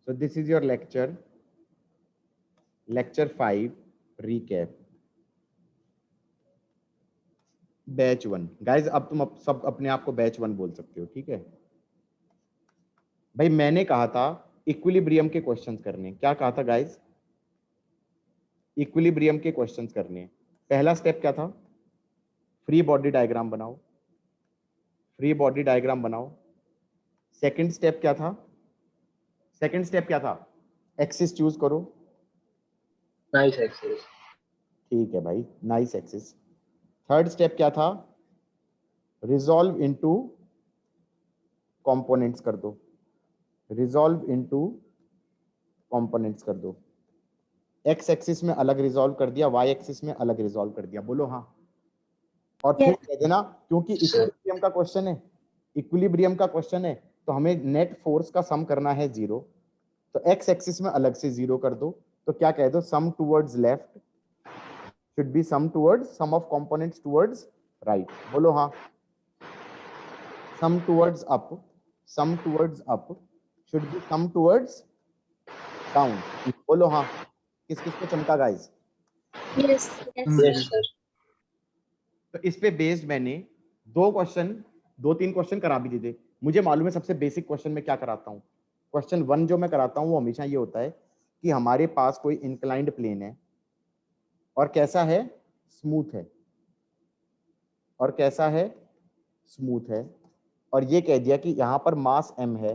So this is your lecture 5 recap batch 1। Guys अब तुम सब अपने आप को बैच 1 बोल सकते हो, ठीक है भाई। मैंने कहा था इक्विलिब्रियम के क्वेश्चंस करने। क्या कहा था गाइज? इक्विलिब्रियम के क्वेश्चंस करने। पहला स्टेप क्या था? फ्री बॉडी डायग्राम बनाओ। फ्री बॉडी डायग्राम बनाओ। सेकंड स्टेप क्या था? सेकंड स्टेप क्या था? एक्सिस चूज करो। Nice axes. ठीक है भाई, नाइस एक्सिस। थर्ड स्टेप क्या था? रिजॉल्व इनटू कंपोनेंट्स कर दो। रिजॉल्व इनटू कंपोनेंट्स कर दो। एक्स एक्सिस में अलग रिजॉल्व कर दिया, वाई एक्सिस में अलग रिजॉल्व कर दिया। बोलो हाँ। और फिर कह देना, क्योंकि इक्विलिब्रियम का क्वेश्चन है, इक्विलिब्रियम का क्वेश्चन है, तो हमें नेट फोर्स का सम करना है 0। तो एक्स एक्सिस में अलग से 0 कर दो। तो क्या कह दो? Sum towards left should be sum towards sum of components towards right। बोलो हाँ। sum towards up should be sum towards down। बोलो हाँ। किस किस को चमका guys? Yes, yes sir. Sir. तो इस पे बेस्ड मैंने 2-3 क्वेश्चन करा भी दिए थे। मुझे मालूम है सबसे बेसिक क्वेश्चन में क्या कराता हूँ। क्वेश्चन 1 जो मैं कराता हूँ वो हमेशा ये होता है कि हमारे पास कोई इंक्लाइंड प्लेन है और कैसा है? स्मूथ है। और कैसा है? स्मूथ है। और ये कह दिया कि यहाँ पर मास m है,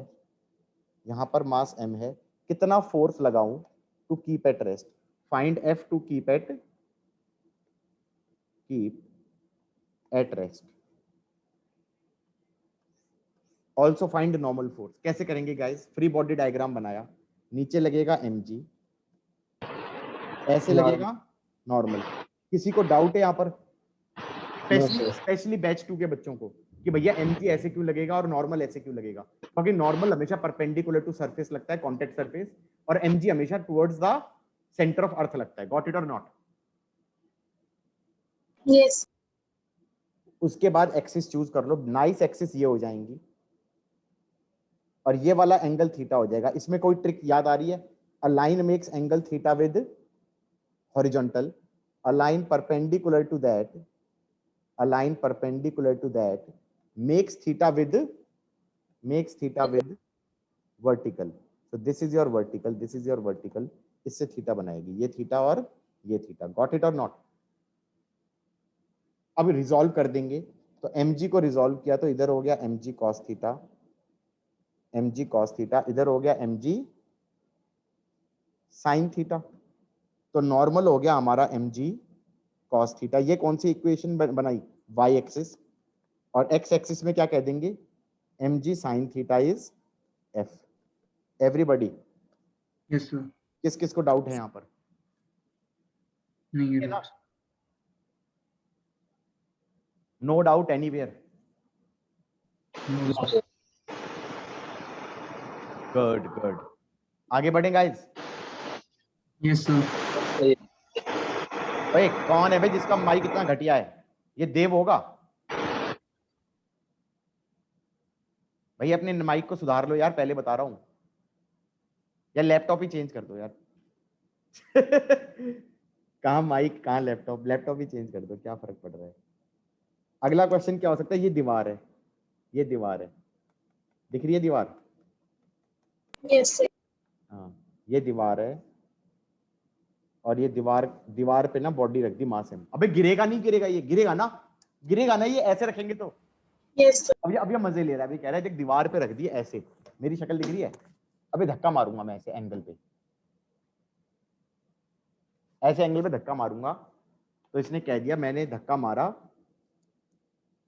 यहाँ पर मास m है, कितना फोर्स लगाऊं to keep at rest? Find f to keep at rest. Also find normal force. कैसे करेंगे गाइस? फ्री बॉडी डायग्राम बनाया, नीचे लगेगा mg, ऐसे लगेगा नॉर्मल। किसी को डाउट है यहाँ पर? स्पेशली बैच 2 के बच्चों को कि भैया mg ऐसे क्यों लगेगा और नॉर्मल ऐसे क्यों लगेगा? क्योंकि नॉर्मल हमेशा परपेंडिकुलर टू सरफेस लगता है, कॉन्टेक्ट सरफेस, और mg हमेशा towards the centre of earth लगता है। गॉट इट और नॉट? Yes. उसके बाद एक्सिस चूज कर लो। नाइस एक्सिस ये हो जाएंगी और ये वाला एंगल थीटा हो जाएगा। इसमें कोई ट्रिक याद आ रही है? A line makes angle theta with horizontal, a line perpendicular to that, a line perpendicular to that makes theta with vertical। so this is your vertical, this is your vertical। इससे theta बनाएगी, ये theta और ये theta. Got it और not? अब resolve कर देंगे। तो mg को रिजॉल्व किया तो इधर हो गया mg cos theta, mg cos theta, इधर हो गया mg sin थीटा। तो नॉर्मल हो गया हमारा mg cos थीटा। ये कौन सी इक्वेशन बनाई? y axis. और x एक्सिस में क्या कह देंगे? mg sin theta is f। Everybody? Yes sir. किस किस को डाउट है यहाँ पर? नहीं है। No doubt anywhere? Good good. आगे बढ़े गाइस? Yes sir. भाई कौन है भाई जिसका माइक इतना घटिया है? ये देव होगा? भाई अपने माइक को सुधार लो यार, पहले बता रहा हूं। या लैपटॉप ही चेंज कर दो यार। कहाँ माइक कहाँ लैपटॉप? लैपटॉप ही चेंज कर दो, क्या फर्क पड़ रहा है? अगला क्वेश्चन क्या हो सकता है? ये दीवार है, ये दीवार है, दिख रही है दीवार? Yes, sir. हाँ, ये दीवार है और ये दीवार पे ना बॉडी रख दी मास m। अबे गिरेगा नहीं? गिरेगा? ये गिरेगा ना? गिरेगा ना? ये ऐसे रखेंगे तो? Yes, sir. अब ये मजे ले रहा है। अभी कह रहा है देख दीवार पे रख दी ऐसे, मेरी शक्ल दिख रही है? अभी धक्का मारूंगा मैं ऐसे एंगल पे, ऐसे एंगल पे धक्का मारूंगा। तो इसने कह दिया मैंने धक्का मारा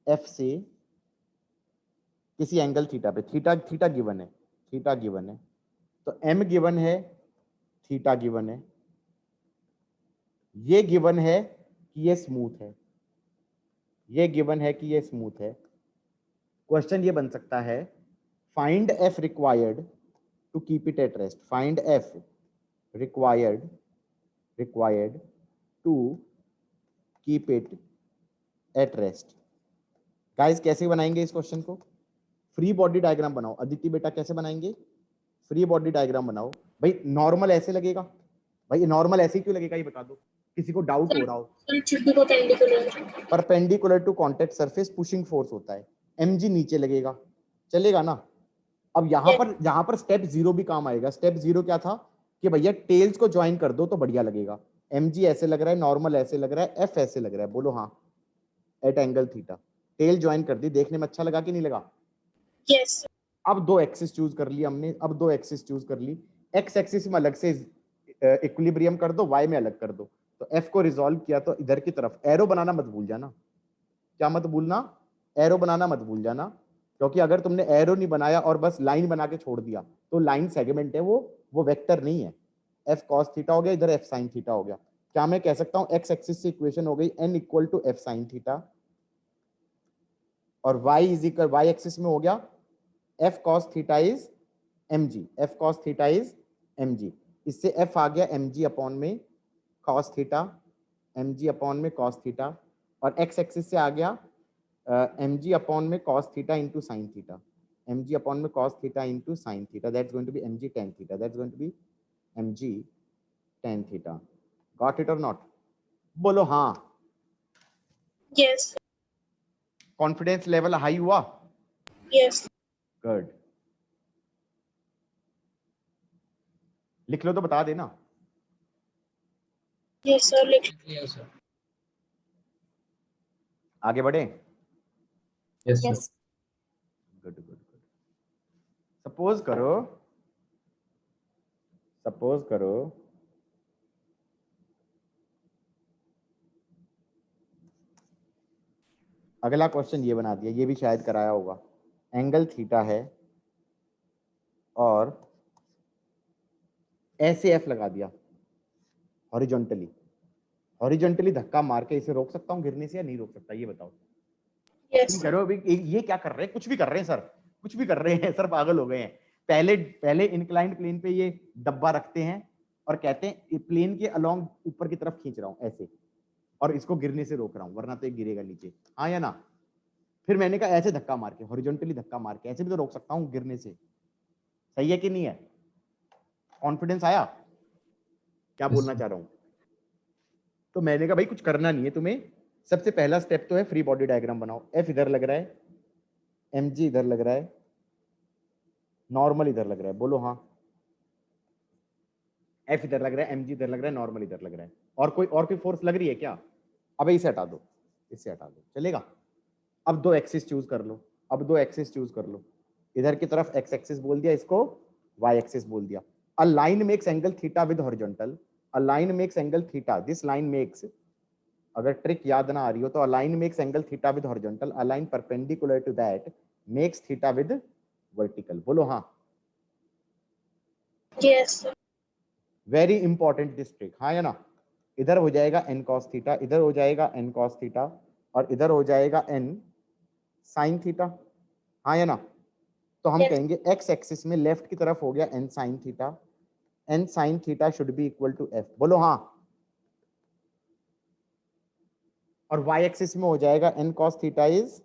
एफ से किसी एंगल थीटा पे। थीटा थीटा गिवन है, थीटा गिवन है, तो एम गिवन है, थीटा गिवन है, ये गिवन है कि ये स्मूथ है, ये गिवन है कि ये स्मूथ है। क्वेश्चन ये बन सकता है find F required to keep it at rest. Find F required to keep it at rest. Guys कैसे बनाएंगे इस क्वेश्चन को? फ्री बॉडी डायग्राम बनाओ। अदिति बेटा कैसे बनाएंगे? फ्री बॉडी डायग्राम बनाओ। भाई नॉर्मल ऐसे लगेगा, भाई नॉर्मल ऐसे ही क्यों लगेगा ये बता दो, किसी को डाउट हो रहा हो। It should be perpendicular. Perpendicular to contact surface pushing force होता है, mg नीचे लगेगा, चलेगा ना। अब यहाँ पर स्टेप 0 भी काम आएगा। स्टेप 0 क्या था कि भैया टेल्स को ज्वाइन कर दो तो बढ़िया लगेगा। mg ऐसे लग रहा है, नॉर्मल ऐसे लग रहा है, f ऐसे लग रहा है, बोलो हाँ। At angle theta, tail join कर दी, देखने में अच्छा लगा कि नहीं लगा। Yes, sir. अब दो एक्सिस चूज कर ली हमने, अब दो एक्सिस चूज कर ली। एक्स एक्सिस में अलग से इक्विलिब्रियम कर दो, वाई में अलग कर दो। तो एफ को रिजॉल्व किया तो इधर की तरफ एरो बनाना मत भूल जाना। क्या मत भूलना, एरो बनाना मत भूल जाना, क्योंकि अगर तुमने एरो नहीं बनाया और बस लाइन बना के छोड़ दिया तो लाइन सेगमेंट है, वो वेक्टर नहीं है। एफ कॉस थीटा हो गया, इधर एफ साइन थीटा हो गया। क्या मैं कह सकता हूं एक्स एक्सिस से इक्वेशन हो गई N equal to F sine theta, और Y is equal Y axis में हो गया F cos theta is mg, F cos theta is mg। इससे f आ गया mg अपॉन में cos थीटा, mg अपॉन में cos थीटा, और x एक्सिस से आ गया mg अपॉन में cos theta into sine theta, mg upon में cos theta into sine theta, that's going to be mg tan theta, that's going to be mg tan theta. Got it और not, बोलो हाँ। Yes, sir. Confidence level high हुआ, Yes, good. लिख लो तो बता देना। yes, sir. Yes, sir. आगे बढ़े, Yes, sir. Yes. Good good good. Suppose करो, सपोज करो अगला क्वेश्चन ये बना दिया, ये भी शायद कराया होगा। एंगल थीटा है और ऐसे एफ लगा दिया हॉरिजॉन्टली, हॉरिजॉन्टली धक्का मार के इसे रोक सकता हूँ गिरने से या नहीं रोक सकता, ये बताओ। Yes, तुम sir. करो अभी ये क्या कर रहे हैं, कुछ भी कर रहे हैं सर, कुछ भी कर रहे हैं सर, पागल हो गए हैं। पहले इंक्लाइंड प्लेन पे ये डब्बा रखते हैं और कहते हैं प्लेन के अलोंग ऊपर की तरफ खींच रहा हूँ ऐसे, और इसको गिरने से रोक रहा हूँ वरना तो ये गिरेगा नीचे, हाँ या ना। फिर मैंने कहा ऐसे धक्का मार के, हॉरिजॉन्टली धक्का मार के, ऐसे भी तो रोक सकता हूँ गिरने से, सही है कि नहीं है। कॉन्फिडेंस आया क्या बोलना चाह रहा हूँ। तो मैंने कहा भाई कुछ करना नहीं है तुम्हें, सबसे पहला स्टेप तो है फ्री बॉडी डायग्राम बनाओ। एफ इधर लग रहा है, mg इधर लग रहा है, नॉर्मल इधर लग रहा है, बोलो हाँ। एफ इधर लग रहा है, mg इधर लग रहा है, नॉर्मल इधर लग रहा है। और कोई फोर्स लग रही है क्या, अब इसे हटा दो, इसे हटा दो, चलेगा। अब दो एक्सिस चूज कर लो, अब दो एक्सिस चूज कर लो। इधर की तरफ एक्स एक्सिस बोल दिया, इसको वाई एक्सिस बोल दिया। A line makes angle theta with horizontal, a line makes angle theta, this line makes, अगर ट्रिक याद ना आ रही हो तो, a line makes angle theta with horizontal, a line perpendicular to that makes theta with vertical, बोलो हाँ। Yes, sir. Very important this trick, हाँ या ना। इधर हो जाएगा n cos थीटा, इधर हो जाएगा n cos थीटा, और इधर हो जाएगा n sin थीटा, हाँ या ना। तो हम Yes. कहेंगे x एक्सिस में लेफ्ट की तरफ हो गया n sin theta, n sin theta should be equal to f, बोलो हाँ। और y एक्सिस में हो जाएगा n cos theta is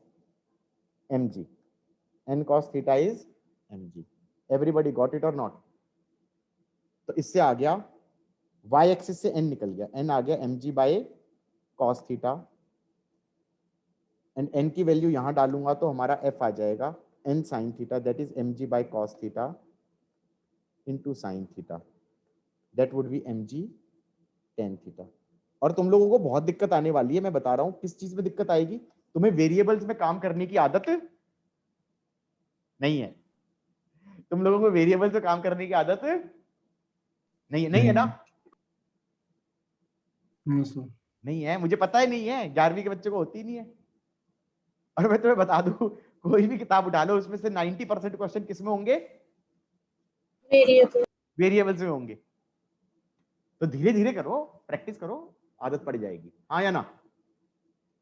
mg, n cos theta is mg। Everybody got it और नॉट। तो इससे आ गया y एक्सिस से n निकल गया, n आ गया mg by cos theta, and n की वैल्यू यहां डालूंगा तो हमारा f आ जाएगा n sin theta, that is mg by cos theta into sin theta, that would be mg tan theta. और तुम लोगों को बहुत दिक्कत आने वाली है, मैं बता रहा हूं किस चीज में दिक्कत आएगी। तुम्हें वेरिएबल्स में काम करने की आदत नहीं है, तुम लोगों को वेरिएबल्स में काम करने की आदत नहीं है, नहीं है ना। No, sir. नहीं है, मुझे पता है नहीं है, 11वीं के बच्चे को होती ही नहीं है। और मैं तुम्हें बता दूं, कोई भी किताब उठा लो उसमें से 90% क्वेश्चन किस में होंगे, Variable. वेरिएबल्स में होंगे। तो धीरे धीरे करो, प्रैक्टिस करो, आदत पड़ जाएगी, हाँ या ना।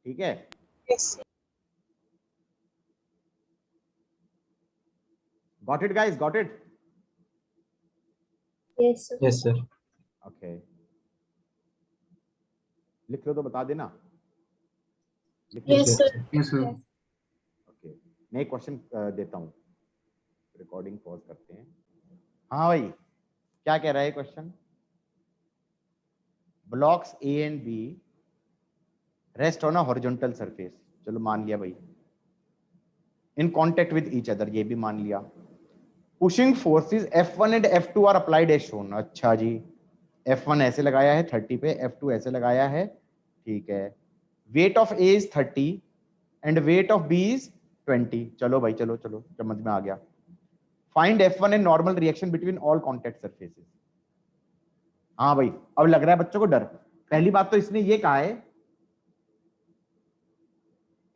ठीक है, Yes, sir. Got it guys, got it. Yes, sir. Yes, sir. Okay, लिख लो तो बता देना, लिख लो। Yes, sir. Yes, sir. Okay, मैं एक क्वेश्चन देता हूँ, रिकॉर्डिंग पॉज करते हैं। हाँ भाई, क्या कह रहा है question? Blocks A and B rest on a horizontal surface, चलो मान लिया भाई, in contact with each other, ये भी मान लिया। Pushing forces F1 and F2 are applied as shown, अच्छा जी, F1 ऐसे लगाया है 30 पे, F2 ऐसे लगाया है, ठीक है। Weight of A is 30 and weight of B is 20, चलो भाई चलो चलो समझ में आ गया। Find F1 and normal reaction between all contact surfaces. हाँ भाई, अब लग रहा है बच्चों को डर। पहली बात तो इसने ये कहा है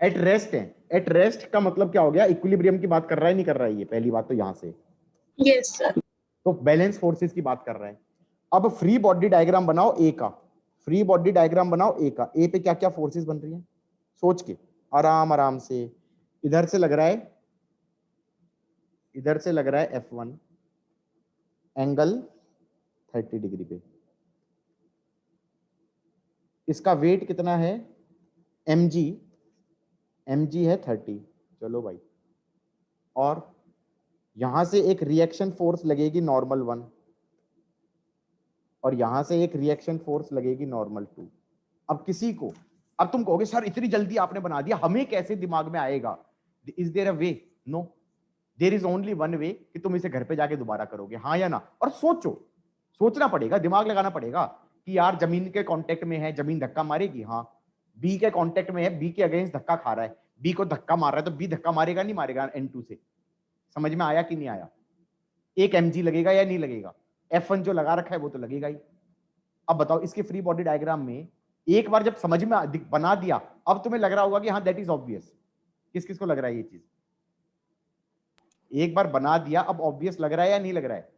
एट रेस्ट है, एट रेस्ट का मतलब क्या हो गया, इक्विलिब्रियम की बात कर रहा है नहीं कर रहा है, ये पहली बात तो यहां से, Yes, sir. तो बैलेंस फोर्सेस की बात कर रहा है। अब फ्री बॉडी डायग्राम बनाओ ए का, फ्री बॉडी डायग्राम बनाओ ए का, ए पे क्या क्या फोर्सेस बन रही हैं सोच के, आराम आराम से। इधर से लग रहा है, इधर से लग रहा है F1 एंगल 30 डिग्री पे, इसका वेट कितना है mg, mg है 30, चलो भाई। और यहां से एक रिएक्शन फोर्स लगेगी नॉर्मल 1 और यहां से एक रिएक्शन फोर्स लगेगी नॉर्मल 2। अब किसी को, अब तुम कहोगे सर इतनी जल्दी आपने बना दिया, हमें कैसे दिमाग में आएगा? Is there a way? No, there is only one way, कि तुम इसे घर पे जाके दोबारा करोगे, हाँ या ना? और सोचो, सोचना पड़ेगा, दिमाग लगाना पड़ेगा कि यार जमीन के कांटेक्ट में है, जमीन धक्का मारेगी, हाँ। बी के कांटेक्ट में है, बी के अगेंस्ट धक्का खा रहा है, बी को धक्का मार रहा है, तो बी धक्का मारेगा नहीं मारेगा N2 से? समझ में आया कि नहीं आया? एक mg लगेगा या नहीं लगेगा? F1 जो लगा रखा है वो तो लगेगा ही। अब बताओ, इसके फ्री बॉडी डायग्राम में एक बार जब समझ में बना दिया, अब तुम्हें लग रहा होगा कि हाँ दैट इज ऑब्वियस। किस किस को लग रहा है ये चीज? एक बार बना दिया, अब ऑब्वियस लग रहा है या नहीं लग रहा है?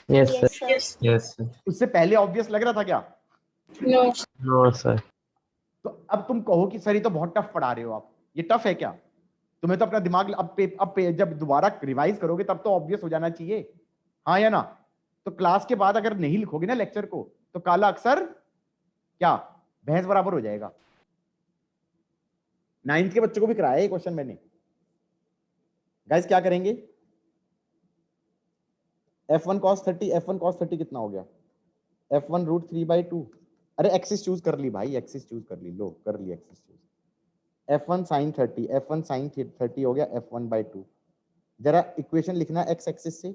Yes, sir. Yes, sir. Yes, sir. उससे पहले ऑब्वियस लग रहा था क्या? No. No, sir. तो अब तुम कहो कि सर ये तो बहुत टफ पढ़ा रहे हो आप, ये टफ है क्या? तुम्हें तो अपना दिमाग जब दोबारा रिवाइज करोगे तब तो ऑब्वियस हो जाना चाहिए, हाँ या ना? तो क्लास के बाद अगर नहीं लिखोगे ना लेक्चर को, तो काला अक्षर क्या भैंस बराबर हो जाएगा। 9th के बच्चों को भी कराया ये क्वेश्चन मैंने। गाइस क्या करेंगे? F1 cos 30, F1 cos 30 कितना हो गया? F1 √3/2। अरे एक्सिस चूज कर ली भाई, एक्सिस चूज कर ली, लो कर ली axis choose. F1 sin 30, F1 sin 30 हो गया F1/2। जरा इक्वेशन लिखना एक्स एक्सिस से,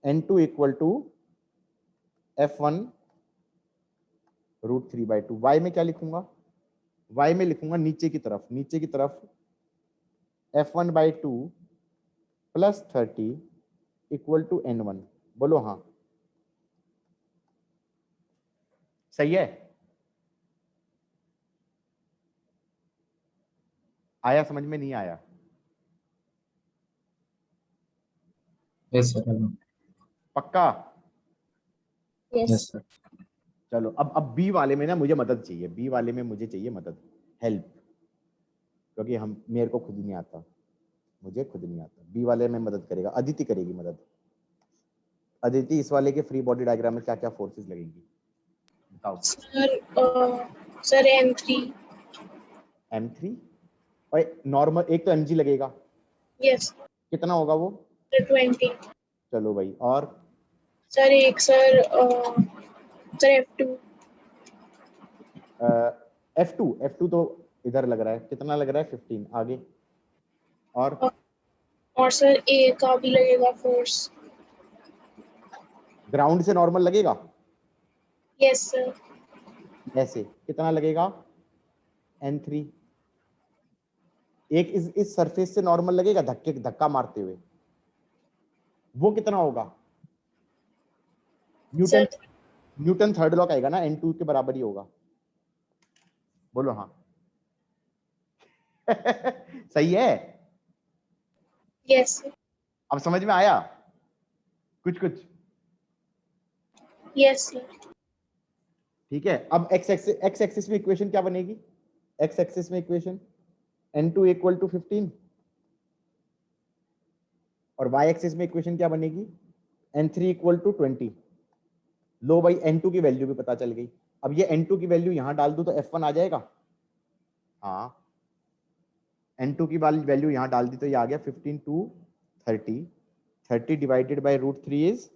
N2 equal to F1 √3/2। y में क्या लिखूंगा? y में लिखूंगा नीचे की तरफ, नीचे की तरफ F1/2 plus 30 equal to N1। बोलो हाँ, सही है? आया समझ में? नहीं आया? Yes, sir. पक्का? Yes. Yes, sir. चलो अब बी वाले में ना मुझे मदद चाहिए, बी वाले में मुझे चाहिए मदद, हेल्प, क्योंकि हम मेरे को खुद नहीं आता, मुझे खुद नहीं आता। बी वाले में मदद करेगा, अदिति करेगी मदद। अदिति, इस वाले के फ्री बॉडी डायग्राम में क्या क्या फोर्सेस लगेंगी बताओ? Sir, M3. M3 और नॉर्मल एक तो mg लगेगा, Yes. कितना होगा वो? Sir, 20. चलो भाई, और Sir, sir, F2. F2 तो इधर लग रहा है, कितना लग रहा है? 15। आगे और सर A का भी लगेगा फोर्स। ग्राउंड से नॉर्मल लगेगा Yes, sir. ऐसे, कितना लगेगा? N3। एक इस सरफेस से नॉर्मल लगेगा धक्का मारते हुए, वो कितना होगा? Newton, Sir, Newton third law आएगा ना, N2 के बराबर ही होगा। बोलो हाँ। सही है? yes, sir. अब समझ में आया कुछ कुछ? Yes, sir. ठीक है। अब एक्स एक्सिस में इक्वेशन क्या बनेगी? एक्स एक्सिस में इक्वेशन N2 इक्वल टू 15 और y एक्सिस में इक्वेशन क्या बनेगी? N3 equal to 20। लो भाई, N2 की वैल्यू भी पता चल गई। अब ये N2 की वैल्यू यहां डाल दूं तो F1 आ जाएगा, हाँ। N2 की वैल्यू यहां डाल दी तो ये आ गया 15 2 30, 30 डिवाइडेड बाय √3 इज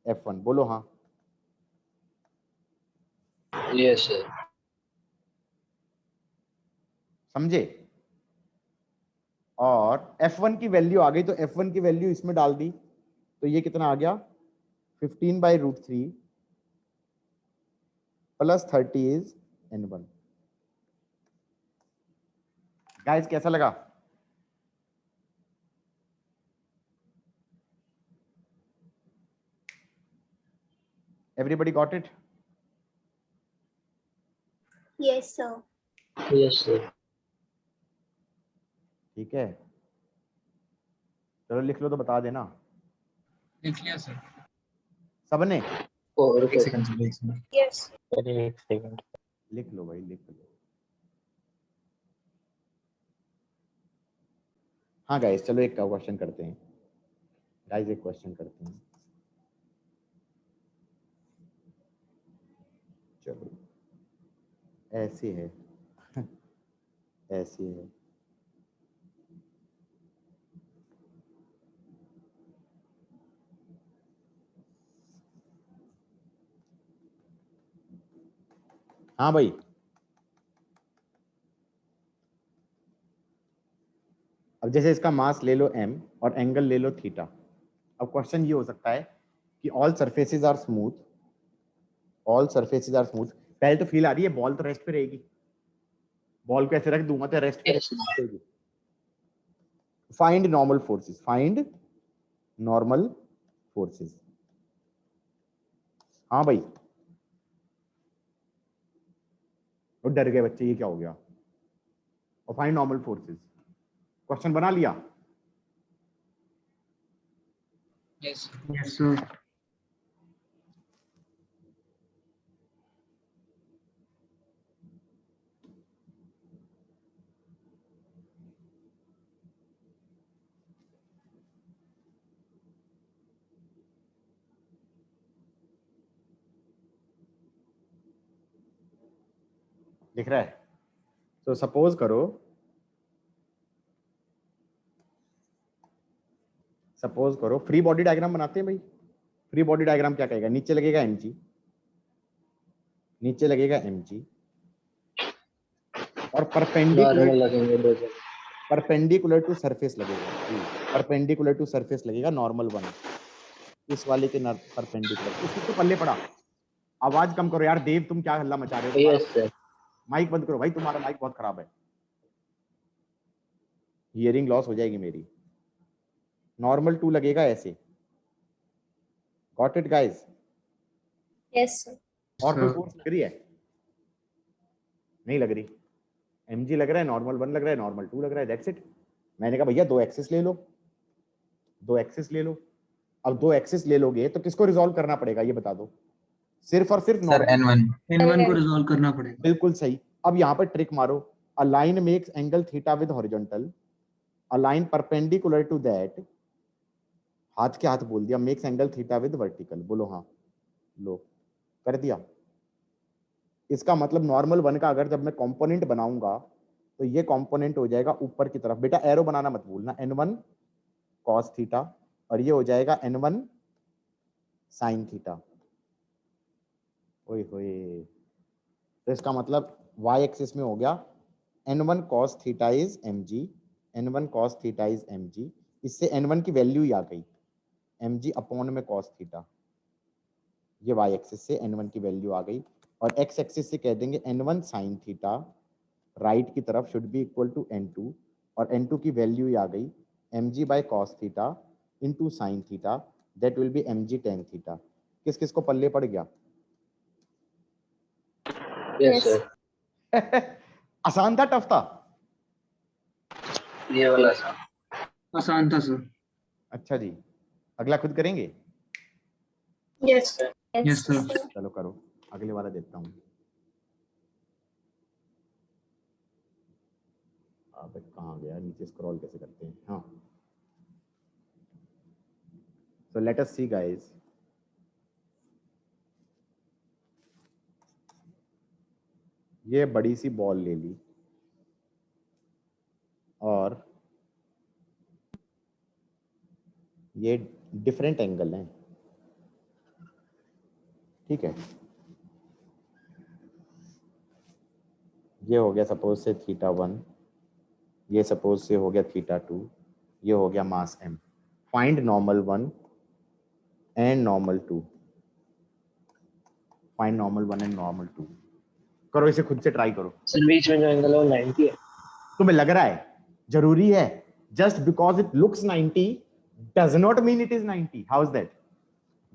F1। बोलो हाँ। Yes, sir. समझे? और F1 की वैल्यू आ गई तो F1 की वैल्यू इसमें डाल दी तो ये कितना आ गया 15 by √3 plus 30 is N1। Guys कैसा लगा? Everybody got it? Yes, sir. Yes, sir. ठीक है, चलो लिख लो तो बता देना लिख लिया सर। सबने। और एक सेकंड सर, एक सेकंड। Yes. अरे एक सेकंड। लिख लो भाई, लिख लो। हाँ गाइस चलो एक क्वेश्चन करते हैं। गाइस एक क्वेश्चन करते हैं। चलो ऐसे है ऐसे है। हाँ भाई, अब जैसे इसका मास ले लो m और एंगल ले लो थीटा। अब क्वेश्चन ये हो सकता है कि all surfaces are smooth, all surfaces are smooth. पहले तो फील आ रही है बॉल तो रेस्ट पे रहेगी, बॉल को ऐसे रख दूंगा तो रेस्ट पे Yes, रहेगी। Find normal forces, find normal forces. हाँ भाई, वो डर गए बच्चे, ये क्या हो गया? और फाइंड नॉर्मल फोर्सेस, क्वेश्चन बना लिया? Yes sir. दिख रहा है? तो सपोज करो, सपोज करो फ्री बॉडी डायग्राम बनाते हैं भाई। फ्री बॉडी डायग्राम क्या कहेगा? नीचे लगेगा mg, नीचे लगेगा mg और नॉर्मल लगेंगे दो जगह। परपेंडिकुलर टू सरफेस लगेगा, परपेंडिकुलर टू सरफेस लगेगा नॉर्मल वन, इस वाले के परपेंडिकुलर। इसको पल्ले पड़ा। आवाज कम करो यार देव, तुम क्या हल्ला मचा रहे हो? Yes, sir. माइक बंद करो भाई, तुम्हारा माइक बहुत खराब है, हियरिंग लॉस हो जाएगी मेरी। नॉर्मल 2 लगेगा ऐसे। Got it guys? Yes, sir. और कोई सर फोर्स लग रही है? नहीं लग रही। mg लग रहा है, नॉर्मल 1 लग रहा है, नॉर्मल 2 लग रहा है, दैट्स इट। मैंने कहा भैया 2 एक्सिस ले लो, 2 एक्सिस ले लो। अब 2 एक्सिस ले लोगे तो किसको रिजॉल्व करना पड़ेगा ये बता दो? सिर्फ और सिर्फ सर नॉर्मल। N1 को रिजॉल्व करना पड़ेगा। बिल्कुल सही। अब यहाँ पर ट्रिक मारो, a line makes angle theta with horizontal, a line perpendicular to that, हाथ के हाथ बोल दिया, makes angle theta with vertical. बोलो हाँ। लो कर दिया। इसका मतलब नॉर्मल 1 का अगर जब मैं कंपोनेंट बनाऊंगा तो ये कंपोनेंट हो जाएगा ऊपर की तरफ। बेटा एरो बनाना मत भूलना, n1 cos थीटा और ये हो जाएगा n1 sin थीटा। ओए होए, तो इसका मतलब y एक्सिस में हो गया n1 cos theta is mg, n1 cos theta is mg। इससे n1 की वैल्यू ही आ गई, mg अपॉन में cos थीटा। ये y एक्सिस से n1 की वैल्यू आ गई और x एक्सिस से कह देंगे n1 sin थीटा, राइट की तरफ should be equal to n2 और n2 की वैल्यू ही आ गई mg by cos theta into sin theta, that will be mg tan theta. किस किस को पल्ले पड़ गया? Yes, sir. आसान था टफ था? ये वाला सा। आसान था सर। अच्छा जी, अगला खुद करेंगे? Yes, sir. Yes sir. चलो करो, अगले वाला देता हूँ। अब कहाँ गया, नीचे स्क्रॉल कैसे करते हैं? हाँ, so let us see guys, ये बड़ी सी बॉल ले ली और ये डिफरेंट एंगल हैं, ठीक है। ये हो गया सपोज से θ1, ये सपोज से हो गया θ2, ये हो गया मास m। Find normal 1 and normal 2, find normal 1 and normal 2। करो इसे, खुद से ट्राई करो। सर बीच में जो एंगल है वो 90 है। तुम्हें लग रहा है जरूरी है? Just because it looks 90 does not mean it is 90। How is that?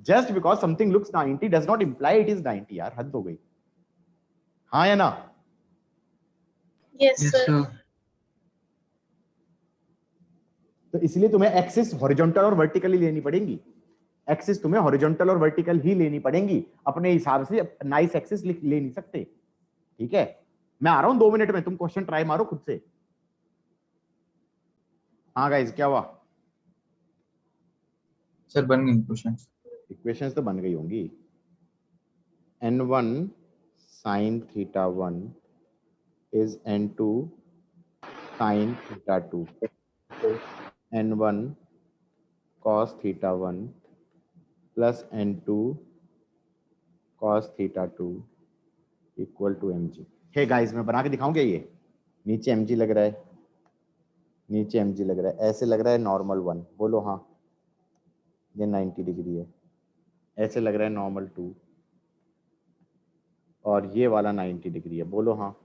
Just because something looks 90 does not imply it is 90। यार हद हो गई, हाँ या ना? Yes, Yes, sir. sir. तो इसलिए तुम्हें एक्सिस हॉरिजॉन्टल और वर्टिकल ही लेनी पड़ेगी। एक्सिस तुम्हें हॉरिजॉन्टल और वर्टिकल ही लेनी पड़ेगी, अपने हिसाब से नाइस एक्सिस ले नहीं सकते, ठीक है। मैं आ रहा हूं 2 मिनट में, तुम क्वेश्चन ट्राई मारो खुद से। हाँ गाइस, क्या हुआ? सर बन गई क्वेश्चन। इक्वेशंस तो बन गई होंगी। n1 sin θ1 is n2 sin θ2, n1 cos θ1 plus n2 cos θ2 equal to mg। Hey guys, मैं बना के दिखाऊं क्या? ये नीचे mg लग रहा है, नीचे mg लग रहा है, ऐसे लग रहा है नॉर्मल 1, बोलो हाँ। ये 90 डिग्री है। ऐसे लग रहा है नॉर्मल 2, और ये वाला 90 डिग्री है, बोलो हाँ।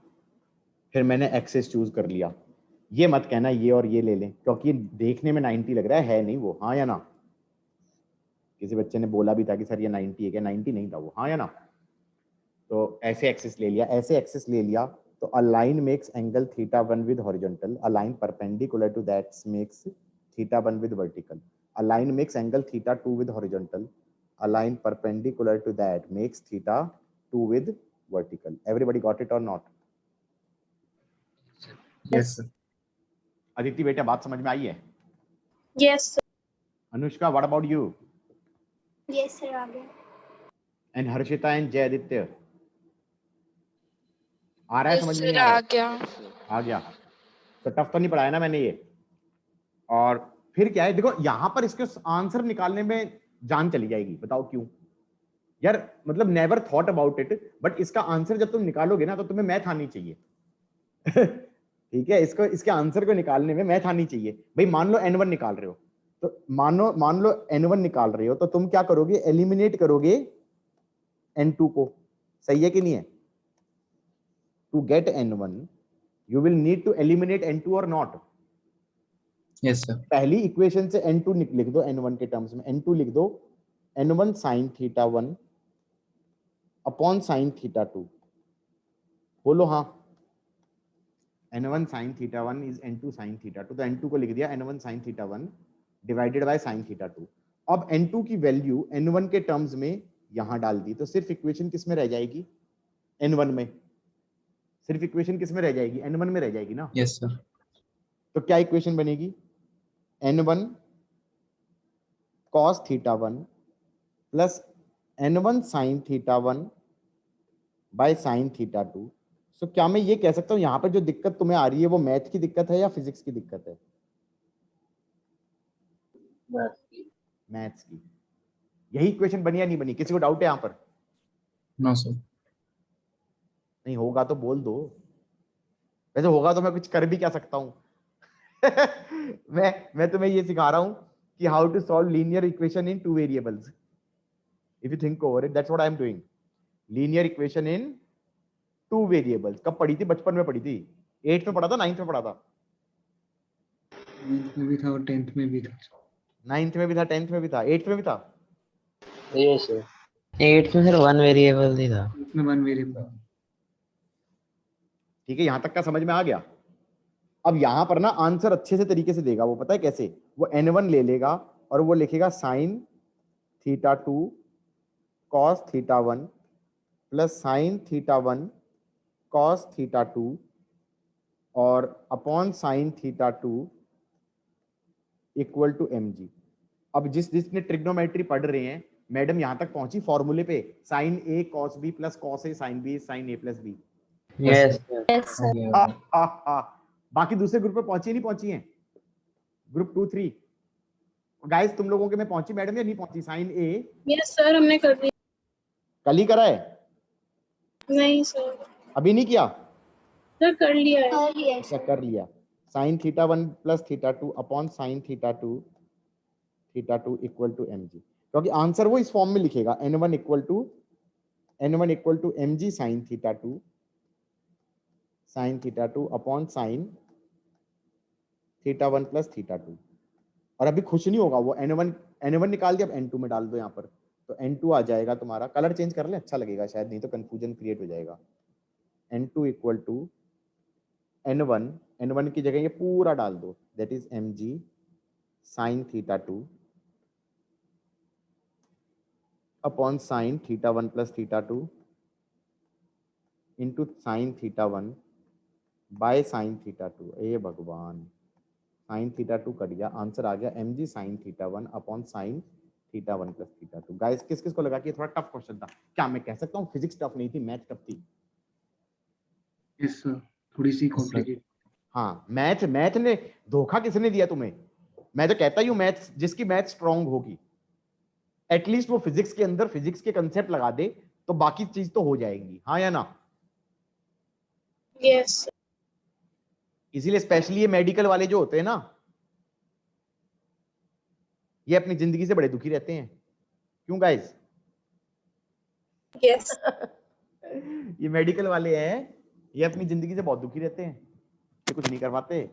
फिर मैंने एक्सेस चूज कर लिया। ये मत कहना ये और ये ले लें, क्योंकि देखने में 90 लग रहा है नहीं वो, हाँ या ना? किसी बच्चे ने बोला भी था कि सर ये 90 है क्या? 90 नहीं था वो, हाँ या ना? तो ऐसे एक्सेस ले लिया, ऐसे एक्सेस ले लिया, तो a line makes angle θ1 with horizontal, a line perpendicular to that makes θ1 with vertical, a line makes angle θ2 with horizontal, a line perpendicular to that makes θ2 with vertical. Everybody got it or not? Yes sir. Aditi बेटा, बात समझ में आई है? Yes, sir. Anushka, what about you? Yes, sir. आ गया. And Harshita and जय आदित्य, आ रहा है समझ में? नहीं आ आ रहा? गया। आ गया। तो टफ तो नहीं पढ़ाया ना मैंने ये? और फिर क्या है, देखो यहां पर इसके आंसर निकालने में जान चली जाएगी, बताओ क्यों यार? मतलब never thought about it, but इसका आंसर जब तुम निकालोगे ना तो तुम्हें मैथ आनी चाहिए। ठीक है, इसको, इसके आंसर को निकालने में मैथ आनी चाहिए। भाई मान लो n1 निकाल रहे हो, तो मान लो n1 निकाल रहे हो, तो तुम क्या करोगे? एलिमिनेट करोगे n2 को, सही है कि नहीं है? To get n1 you will need to eliminate n2 or not? Yes sir. पहली इक्वेशन से n2 लिख दो, n1 के टर्म्स में n2 लिख दो, n1 sin θ1 अपॉन sin θ2, बोलो हाँ। n1 sin θ1 is n2 sin θ2, तो n2 को लिख दिया n1 sin θ1 divided by sin θ2। अब n2 की वैल्यू n1 के टर्म्स में यहां डाल दी, तो सिर्फ इक्वेशन किस में रह जाएगी? n1 में। सिर्फ इक्वेशन किस में रह जाएगी? n1 में रह जाएगी ना? Yes sir. तो क्या इक्वेशन बनेगी? n1 cos θ1 plus n1 sin θ1 by sin θ2। So क्या मैं ये कह सकता हूं यहां पर जो दिक्कत तुम्हें आ रही है वो मैथ की दिक्कत है या फिजिक्स की दिक्कत है? मैथ्स की। यही इक्वेशन बनी या नहीं बनी? किसी को डाउट है यहां पर? No sir. नहीं होगा तो बोल दो, वैसे होगा तो मैं कुछ कर भी क्या सकता हूं? मैं तुम्हें ये सिखा रहा हूं कि how to solve linear equation in 2 variables. If you think over it, that's what I am doing. Linear equation in 2 variables कब पढ़ी थी? बचपन में पढ़ी थी, 8th में पढ़ा था, 9th में पढ़ा था? 9th में भी था और 10th में भी था। 9th में भी था, 10th में भी था, 8th में भी था। Yes sir. 8th में सर 1 वेरिएबल ही था। 8th में 1 वेरिएबल। ठीक है, यहां तक का समझ में आ गया? अब यहां पर ना आंसर अच्छे से तरीके से देगा वो, पता है कैसे? वो n1 ले लेगा और वो लिखेगा sin θ2 cos θ1 plus sin θ1 cos θ2 और upon sin θ2 equal to mg। अब जिसने ट्रिग्नोमेट्री पढ़ रहे हैं, मैडम यहां तक पहुंची फॉर्मूले पे, sin a cos b plus cos a sin b sin a plus b। Yes Yes, sir. बाकी दूसरे ग्रुप पे पहुंची नहीं पहुंची हैं? ग्रुप 2 3 गाइस तुम लोगों के में पहुंची मैडम या नहीं पहुंची? साइन ए यस सर, हमने कर दिया। कल ही करा है, नहीं सर, अभी नहीं किया? सर कर लिया है। अच्छा कर लिया। Sine theta 1 plus theta 2 upon sine theta 2 equal to m g, क्योंकि आंसर वो इस फॉर्म में लिखेगा n1 equal to m g sine theta 2 upon sine theta 1 plus theta 2। और अभी खुश नहीं होगा वो, n1 निकाल दिया, अब n2 में डाल दो यहाँ पर, तो n2 आ जाएगा तुम्हारा, कलर चेंज कर ले अच्छा लगेगा शायद, नहीं तो कंफ्यूजन क्रिएट हो जाएगा। n2 इक्वल टू n1 की जगह ये पूरा डाल दो, that is mg sign theta 2 upon sine theta 1 plus theta 2 into sine theta 1 by sine theta 2। ए भगवान, साइन थीटा 2 कट गया, आंसर आ गया mg sign theta 1 upon sine theta 1 plus theta 2। Guys किस किस को लगा कि ये थोड़ा टफ क्वेश्चन था? क्या मैं कह सकता हूँ फिजिक्स टफ नहीं थी, मैथ टफ थी? यस सर, थोड़ी सी कॉम्प्लिकेटेड। हाँ, मैथ ने धोखा किसने दिया तुम्हें? मैं तो कहता ही हूँ मैथ, जिसकी मैथ स्ट्रांग होगी एटलीस्ट वो फिजिक्स के अंदर फिजिक्स के कंसेप्ट लगा दे तो बाकी चीज तो हो जाएंगी, हाँ या ना? यस इसीलिए स्पेशली ये मेडिकल वाले जो होते हैं ना, ये अपनी जिंदगी से बड़े दुखी रहते हैं। क्यों गाइस? यस ये मेडिकल वाले हैं, ये अपनी जिंदगी से बहुत दुखी रहते हैं, ये कुछ नहीं कर पाते।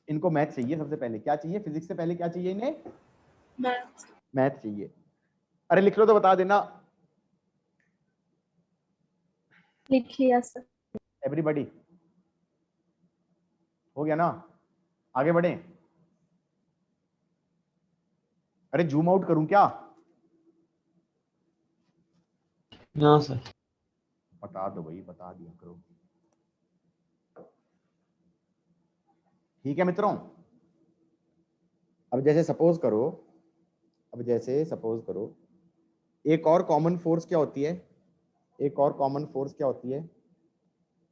इनको मैथ चाहिए सबसे पहले। क्या चाहिए? फिजिक्स से पहले क्या चाहिए इन्हें? मैथ चाहिए। अरे लिख लो तो बता देना लिखिए सर। एवरीबॉडी। हो गया ना? आगे बढ़े? अरे जूम आउट करूं क्या? No sir. बता दो भाई, बता दिया करो। ठीक है मित्रों, अब जैसे सपोज करो एक और कॉमन फोर्स क्या होती है? एक और कॉमन फोर्स क्या होती है?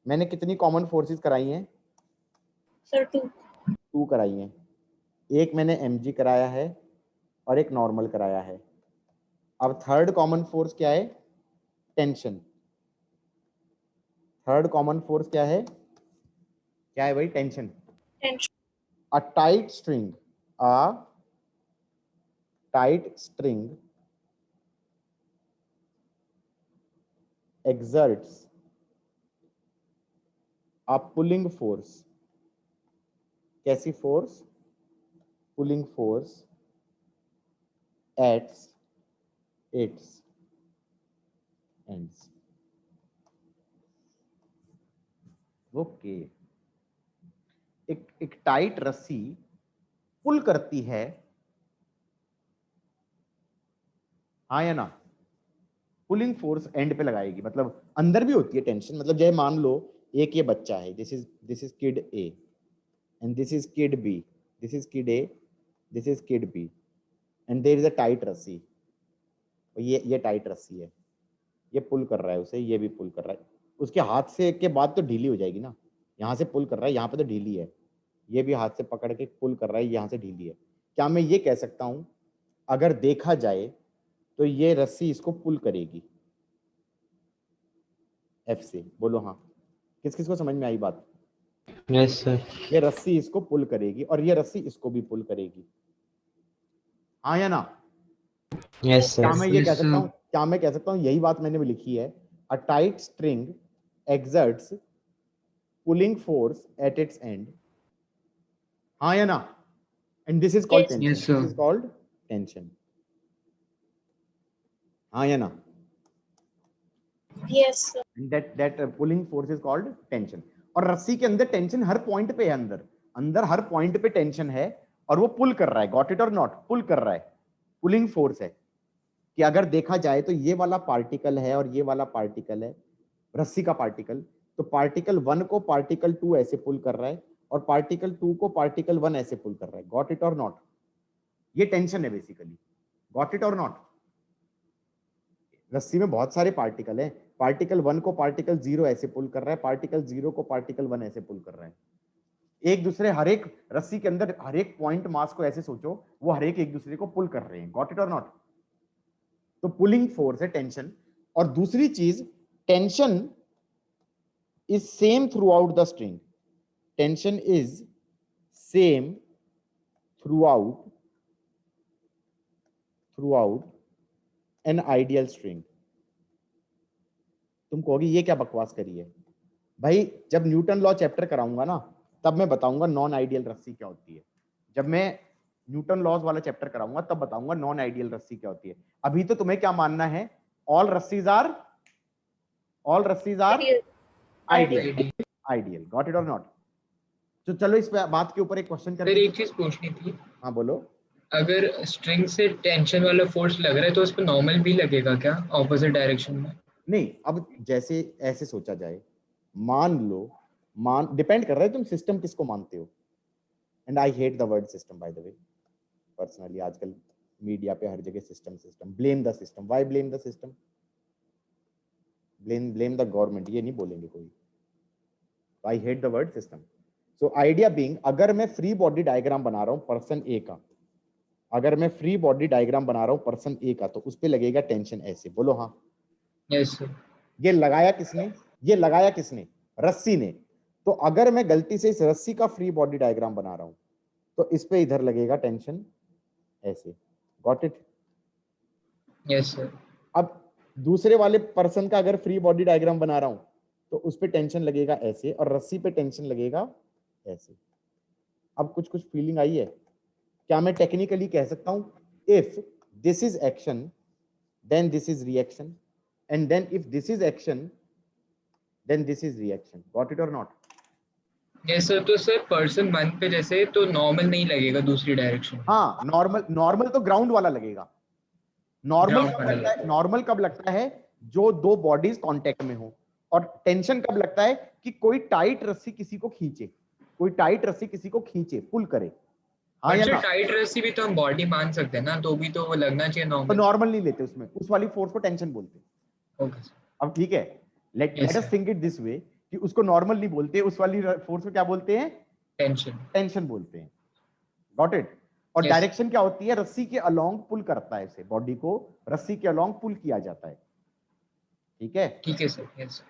मैंने कितनी कॉमन फोर्सेस कराई हैं? सर 2। 2 कराई हैं। एक मैंने mg कराया है और एक नॉर्मल कराया है। अब थर्ड कॉमन फोर्स क्या है? टेंशन। थर्ड कॉमन फोर्स क्या है? क्या है भाई? Tension. A tight string, a tight string exerts a pulling force. कैसी force? Pulling force at its ends. Okay, एक टाइट रस्सी पुल करती है, हाँ या ना? पुलिंग फोर्स एंड पे लगाएगी, मतलब अंदर भी होती है टेंशन। मतलब जैसे मान लो एक ये बच्चा है, this is kid A and this is kid B, this is kid A, this is kid B and there is a tight रस्सी। ये टाइट रस्सी है, ये पुल कर रहा है उसे, ये भी पुल कर रहा है। उसके हाथ से के बाद तो ढीली हो जाएगी ना, यहाँ से पुल कर रहा है, यहाँ पे तो ढीली है, ये भी हाथ से पकड़ के पुल कर रहा है, यहाँ से ढीली है। क्या मैं ये कह सकता हूँ अगर देखा जाए तो ये रस्सी इसको पुल करेगी एफ से? बोलो हाँ। किस किस को समझ में आई बात? Yes sir. ये रस्सी इसको पुल करेगी और ये रस्सी इसको भी पुल करेगी, हाँ या ना? यस क्या सर। मैं ये कह Yes, सकता हूँ, क्या मैं कह सकता हूँ यही बात मैंने भी लिखी है, a tight string exerts pulling force at its end, हाँ या ना? and this is called Yes. tension. Yes, sir. This is called tension, हाँ या ना? Yes sir. that pulling force is called tension. और रस्सी के अंदर टेंशन हर पॉइंट पे है, अंदर हर पॉइंट पे टेंशन है और वो पुल कर रहा है, गॉट इट और नॉट? पुल कर रहा है, पुलिंग फोर्स है। कि अगर देखा जाए तो ये वाला पार्टिकल है और ये वाला पार्टिकल है, रस्सी का पार्टिकल, तो पार्टिकल 1 को पार्टिकल 2 ऐसे पुल कर रहा है और पार्टिकल 2 को पार्टिकल 1 ऐसे पुल कर रहा है, गॉट इट और नॉट? ये टेंशन है बेसिकली, गॉट इट और नॉट? रस्सी में बहुत सारे पार्टिकल हैं, पार्टिकल 1 को पार्टिकल 0 ऐसे पुल कर रहा है, पार्टिकल 0 को पार्टिकल 1 ऐसे पुल कर रहा है। एक दूसरे हर एक रस्सी के अंदर हर एक पॉइंट मास को ऐसे सोचो, वो हर एक दूसरे को पुल कर रहे हैं। गॉट इट और नॉट? तो पुलिंग फोर्स है टेंशन। और दूसरी चीज, tension is same through out the string. Tension is same through out an ideal string. तुम कहोगे ये क्या बकवास करी है भाई? जब न्यूटन लॉ चैप्टर कराऊंगा ना, तब मैं बताऊंगा नॉन आइडियल रस्सी क्या होती है। जब मैं न्यूटन लॉज वाला चैप्टर कराऊंगा तब बताऊंगा नॉन आइडियल रस्सी क्या होती है। अभी तो तुम्हें क्या मानना है? ऑल रस्सीज are ideal. Ideal. Got it और नॉट? तो चलो इस बात के ऊपर एक क्वेश्चन सर करते हैं। एक चीज पूछनी थी, हाँ बोलो। अगर स्ट्रिंग से टेंशन वाला फोर्स लग रहा है तो उस पर नॉर्मल भी लगेगा क्या ऑपोजिट डायरेक्शन में? नहीं, अब जैसे ऐसे सोचा जाए, मान डिपेंड कर रहा है तुम सिस्टम किसको मानते हो। And I hate the word system by the way. Personally आजकल मीडिया पे हर जगह system system, blame the system. Why blame the system? Blame the government, ये नहीं बोलेंगे कोई। I hate the word system. So idea being, अगर मैं free body diagram बना रहा हूं पर्सन ए का, अगर मैं फ्री बॉडी डायग्राम बना रहा हूं पर्सन ए का, तो उस पे लगेगा टेंशन ऐसे। बोलो हाँ। Yes sir. ये लगाया किसने? ये लगाया किसने? रस्सी ने। तो अगर मैं गलती से इस रस्सी का फ्री बॉडी डायग्राम बना रहा हूं, तो इस पे इधर लगेगा टेंशन ऐसे। Got it? Yes sir. अब दूसरे वाले पर्सन का अगर फ्री बॉडी डायग्राम बना रहा हूं, तो उस पे टेंशन लगेगा ऐसे, और रस्सी पे टेंशन लगेगा ऐसे। अब कुछ कुछ फीलिंग आई है? क्या मैं टेक्निकली कह सकता हूं, if this is action then this is reaction, and then if this is action then this is reaction? Got it और नॉट? Yes sir. तो सर पर्सन 1 पे जैसे तो नॉर्मल नहीं लगेगा दूसरी डायरेक्शन में? हाँ, नॉर्मल तो ग्राउंड वाला लगेगा। नॉर्मल कब लगता है? नॉर्मल कब लगता है? जो दो बॉडीज कांटेक्ट में हो। और टेंशन कब लगता है? कि कोई टाइट रस्सी किसी को खींचे, कोई टाइट रस्सी किसी को खींचे, पुल करे। हाँ या ना? टाइट रस्सी भी तो हम बॉडी मान सकते हैं ना, तो भी तो वो लगना चाहिए तो नॉर्मल। नॉर्मल नहीं लेते उसमें, उस वाली फोर्स को टेंशन बोलते हैं। Okay sir. अब ठीक है, let us think it this way कि उसको नॉर्मल नहीं बोलते, उस वाली फोर्स को क्या बोलते हैं? टेंशन। टेंशन बोलते हैं। Got it? और Yes. डायरेक्शन क्या होती है? रस्सी के अलोंग पुल करता है इसे, बॉडी को रस्सी के अलोंग पुल किया जाता है। ठीक है? ठीक है सर। यस।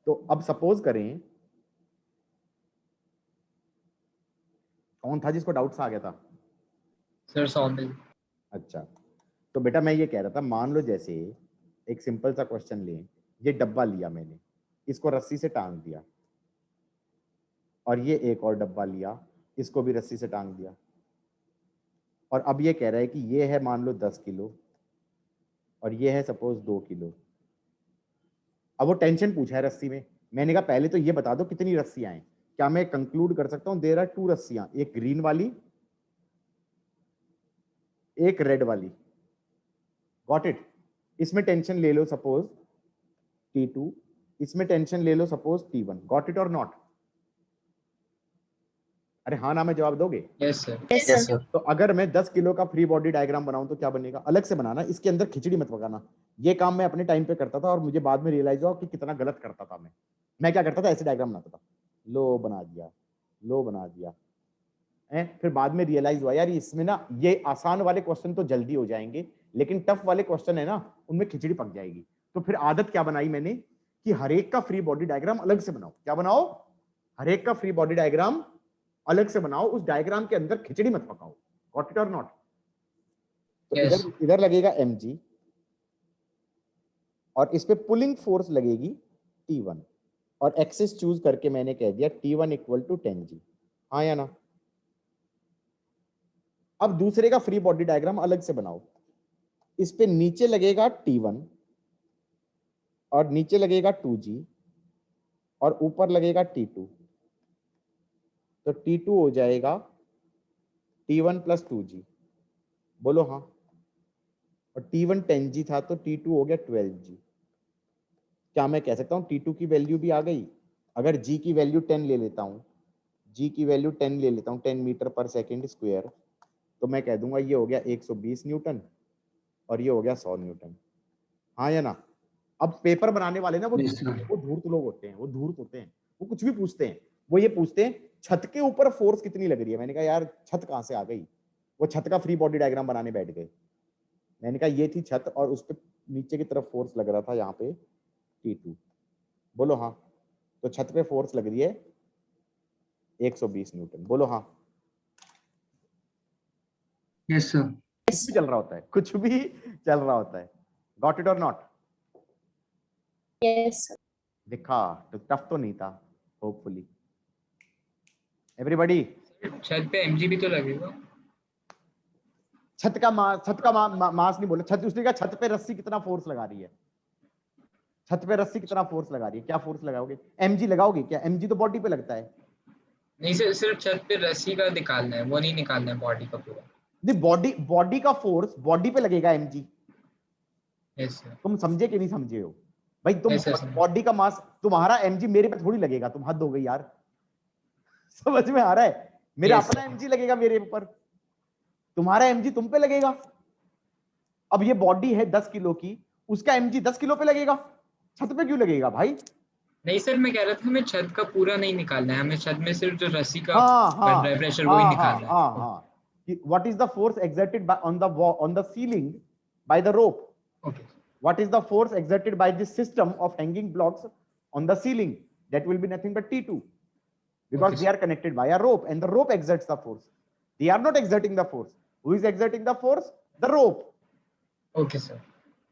तो अब सपोज करें, कौन था जिसको डाउट्स आ गया था? सर सौमिल। अच्छा, तो बेटा मैं ये कह रहा था, मान लो जैसे एक सिंपल सा क्वेश्चन लें, ये डब्बा लिया मैंने, इसको रस्सी से टांग दिया, और ये एक और डब्बा लिया, इसको भी रस्सी से टांग दिया, और अब ये कह रहा है कि ये है मान लो 10 किलो और ये है सपोज 2 किलो। अब वो टेंशन पूछा है रस्सी में। मैंने कहा पहले तो ये बता दो कितनी रस्सियां हैं। क्या मैं कंक्लूड कर सकता हूं देयर आर 2 रस्सियां, एक ग्रीन वाली एक रेड वाली। Got it? इसमें टेंशन ले लो सपोज T2, इसमें टेंशन ले लो सपोज T1। गॉट इट और नॉट? अरे हाँ ना में जवाब दोगे? Yes sir. Yes yes sir. Sir. तो अगर मैं 10 किलो का फ्री बॉडी डायग्राम बनाऊं तो क्या बनेगा? अलग से बनाना, इसके अंदर खिचड़ी मत पकाना। ये काम मैं अपने टाइम पे करता था और मुझे बाद में रियलाइज हुआ कि कितना गलत करता था मैं क्या करता था? ऐसे डायग्राम बनाता था, लो बना दिया, लो बना दिया। फिर बाद में रियलाइज हुआ यार इसमें ना, ये आसान वाले क्वेश्चन तो जल्दी हो जाएंगे, लेकिन टफ वाले क्वेश्चन है ना, उनमें खिचड़ी पक जाएगी। तो फिर आदत क्या बनाई मैंने कि हर एक का फ्री बॉडी डायग्राम अलग से बनाओ। क्या बनाओ? हर एक का फ्री बॉडी डायग्राम अलग से बनाओ, उस डायग्राम के अंदर खिचड़ी मत पकाओ। गॉट इट और नॉट? तो Yes. इधर लगेगा mg, और इस पे पुलिंग फोर्स लगेगी T1, और एक्सिस चूज करके मैंने कह दिया T1 इक्वल टू 10g। हाँ या ना? अब दूसरे का फ्री बॉडी डायग्राम अलग से बनाओ। इस पे नीचे लगेगा T1 और नीचे लगेगा 2g और ऊपर लगेगा T2। तो T2 हो जाएगा T1 प्लस 2g। बोलो हाँ। और T1 10g था तो T2 हो गया 12g। क्या मैं कह सकता हूँ T2 की वैल्यू भी आ गई? अगर g की वैल्यू 10 ले लेता हूँ, g की वैल्यू 10 ले लेता हूँ, 10 मीटर पर सेकेंड स्क्वायर, तो मैं कह दूंगा ये हो गया 120 न्यूटन और ये हो गया 100 न्यूटन। हाँ या ना? अब पेपर बनाने वाले ना वो Yes, sir. धूर्त लोग होते हैं, वो धूर्त होते हैं, वो कुछ भी पूछते हैं। वो ये पूछते हैं छत के ऊपर फोर्स कितनी लग रही है। मैंने कहा यार छत कहाँ से आ गई, वो छत का फ्री बॉडी डायग्राम बनाने बैठ गए। मैंने कहा ये थी छत और उस पे नीचे की तरफ फोर्स लग रहा था यहाँ पे T2। बोलो हाँ। तो छत पे फोर्स लग रही है 120 न्यूटन। बोलो हाँ। Yes sir. कुछ भी चल रहा होता है, कुछ भी चल रहा होता है। गॉट इट और नॉट? Yes sir. दिखा तो टफ तो नहीं था होपफुली। एवरीबॉडी छत पे एमजी भी तो लगेगा। छत का मास नहीं बोला, छत उसने कहा छत पे रस्सी कितना फोर्स लगा रही है, छत पे रस्सी कितना फोर्स लगा रही है, क्या फोर्स लगाओगे? एमजी लगाओगे क्या? एमजी तो बॉडी पे लगता है। नहीं सर, सिर्फ छत पे रस्सी का निकालना है, वो नहीं निकालना है बॉडी का पूरा। नहीं, बॉडी का फोर्स बॉडी पे लगेगा एमजी। Yes sir. तुम समझे कि नहीं समझे हो भाई? तुम Yes, yes, बॉडी का मास तुम्हारा एमजी मेरे पे थोड़ी लगेगा, तुम हद हो गई यार। समझ में आ रहा है? मेरा Yes, अपना sir. एमजी लगेगा मेरे ऊपर, तुम्हारा एमजी तुम पे लगेगा। अब ये बॉडी है 10 किलो की, उसका एमजी 10 किलो पे लगेगा, छत पे क्यों लगेगा भाई? नहीं सर, मैं कह रहा था हमें छत का पूरा नहीं निकालना है, हमें छत में सिर्फ जो रस्सी का हाँ बन हाँ रहा है प्रेशर वही हाँ निकालना है। हाँ हाँ। What is the force exerted by on the ceiling by the rope? Okay. What is the force exerted by this system of hanging blocks on the ceiling? That will be nothing but T2, because Okay, they are connected by a rope and the rope exerts the force. They are not exerting the force. Who is exerting the force? The rope. Okay sir.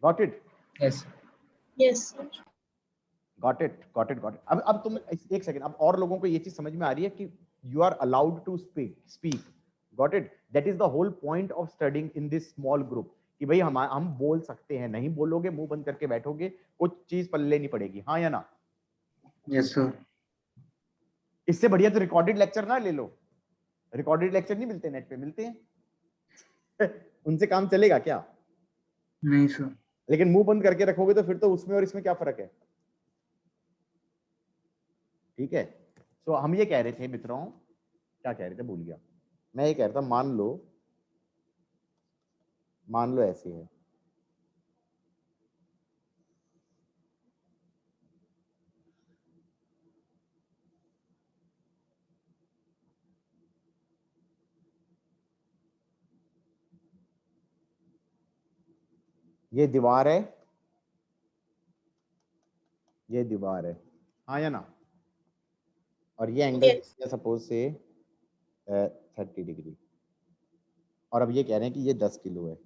Got it? Yes. Yes sir. Got it. Got it. Got it. अब तुम एक second, अब और लोगों को ये चीज समझ में आ रही है कि you are allowed to speak. Got it? That is the whole point of studying in this small group. कि भाई हम बोल सकते हैं, नहीं बोलोगे मुंह बंद करके बैठोगे कुछ चीज पल्ले नहीं पड़ेगी। हाँ या ना? Yes sir. इससे बढ़िया तो रिकॉर्डेड लेक्चर ना ले लो। रिकॉर्डेड लेक्चर नहीं मिलते नेट पे, मिलते हैं। उनसे काम चलेगा क्या? नहीं सर। लेकिन मुंह बंद करके रखोगे तो फिर तो उसमें और इसमें क्या फर्क है? ठीक है। तो हम ये कह रहे थे मित्रों, क्या कह रहे थे भूल गया। मैं ये कह रहा था मान लो ऐसे है, ये दीवार है, ये दीवार है, हाँ या ना? और ये एंगल सपोज से 30 डिग्री, और अब ये कह रहे हैं कि ये 10 किलो है,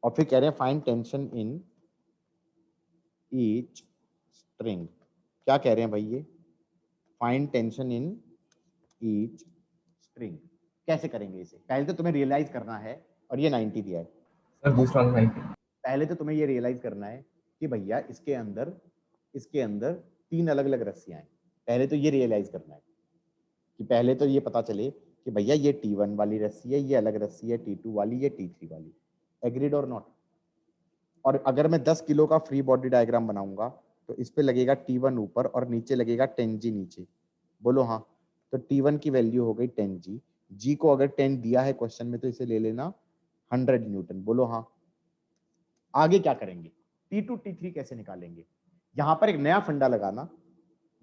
और फिर कह रहे हैं find tension in each string. क्या कह रहे हैं भाई ये? Find tension in each string. कैसे करेंगे इसे? पहले तो तुम्हें रियलाइज करना है, और ये 90 दिया है सर दूसरा 90। पहले तो तुम्हें ये रियलाइज करना है कि भैया इसके अंदर 3 अलग अलग रस्सियां हैं। पहले तो ये रियलाइज करना है कि पहले तो ये पता चले कि भैया ये T1 वाली रस्सी है, ये अलग रस्सी है T2 वाली, ये T3 वाली। एग्रीड और नॉट? और अगर मैं 10 किलो का फ्री बॉडी डायग्राम बनाऊंगा तो इस पे लगेगा T1 ऊपर और नीचे लगेगा 10G नीचे। बोलो हाँ। तो T1 की वैल्यू हो गई 10G। G को अगर 10 दिया है क्वेश्चन में तो इसे ले लेना 100 न्यूटन। बोलो हाँ। आगे क्या करेंगे? T2 T3 कैसे निकालेंगे? यहां पर एक नया फंडा लगाना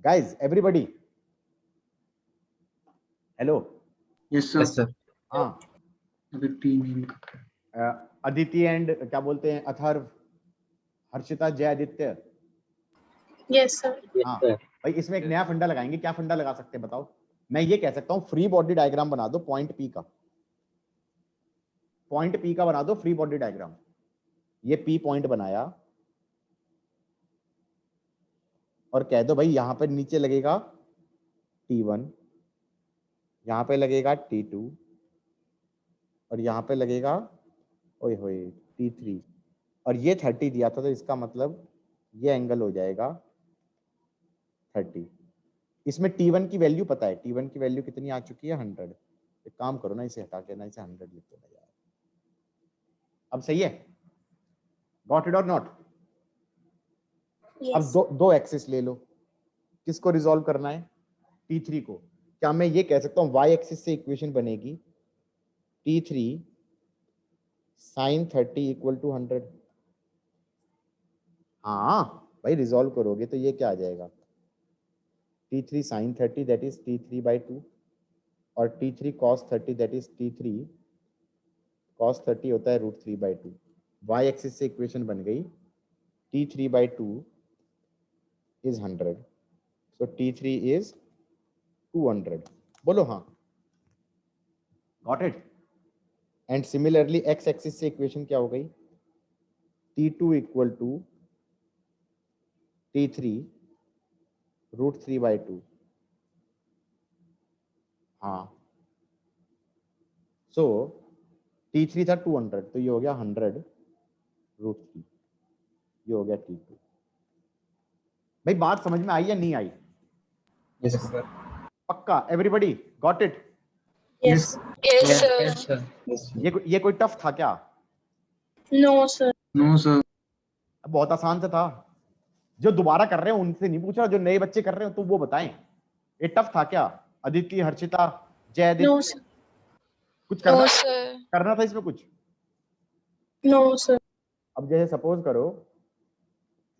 guys. Everybody hello? Yes yes sir. Sir. हाँ। अभी टीम नेम का अदिति एंड क्या बोलते हैं, अथर्व, हर्षिता, जय आदित्य। Yes sir. हाँ भाई, इसमें एक नया फंडा लगाएंगे। क्या फंडा लगा सकते हैं बताओ? मैं ये कह सकता हूँ फ्री बॉडी डायग्राम बना दो पॉइंट P का, पॉइंट P का बना दो फ्री बॉडी डायग्राम। ये P पॉइंट बनाया और कह दो भाई यहाँ पे नीचे लगेगा T1, यहाँ पे लगेगा T2 और यहाँ पे लगेगा ओए होए T3, और ये 30 दिया था तो इसका मतलब ये एंगल हो जाएगा 30। इसमें T1 की वैल्यू पता है, T1 की वैल्यू कितनी आ चुकी है? 100। एक काम करो ना, इसे हटा के ना इसे 100 लिख दो यार। अब सही है? गॉट इट और नॉट? अब दो एक्सिस ले लो, किसको रिजॉल्व करना है? T3 को। क्या मैं ये कह सकता हूँ y एक्सिस से इक्वेशन बनेगी T3 sin 30 इक्वल टू 100? हाँ भाई, रिजॉल्व करोगे तो ये क्या आ जाएगा? T3 sin 30 that is T3 by 2 और T3 cos 30 that is T3 cos 30 होता है √3/2। y एक्सिस से इक्वेशन बन गई T3/2 is 100, so T3 is 200। बोलो हाँ, got it। And similarly x axis से इक्वेशन क्या हो गई, T2 इक्वल टू T3 √3/2। हाँ, सो T3 था 200, तो ये हो गया 100√3, ये हो गया T2। भाई बात समझ में आई या नहीं आई? Yes, sir. पक्का? Everybody got it? Yes. Yes, Yes, sir. yes, sir. Yes, sir. ये कोई टफ था क्या? No, sir. No, sir. बहुत आसान सा था। जो दोबारा कर रहे हैं उनसे नहीं पूछ रहा, जो नए बच्चे कर रहे हो तो वो बताएं, ये टफ था क्या? Aditi, Harshita, Jaideep, No, sir. कुछ करना No, sir. करना था इसमें कुछ? No, sir. अब जैसे सपोज करो,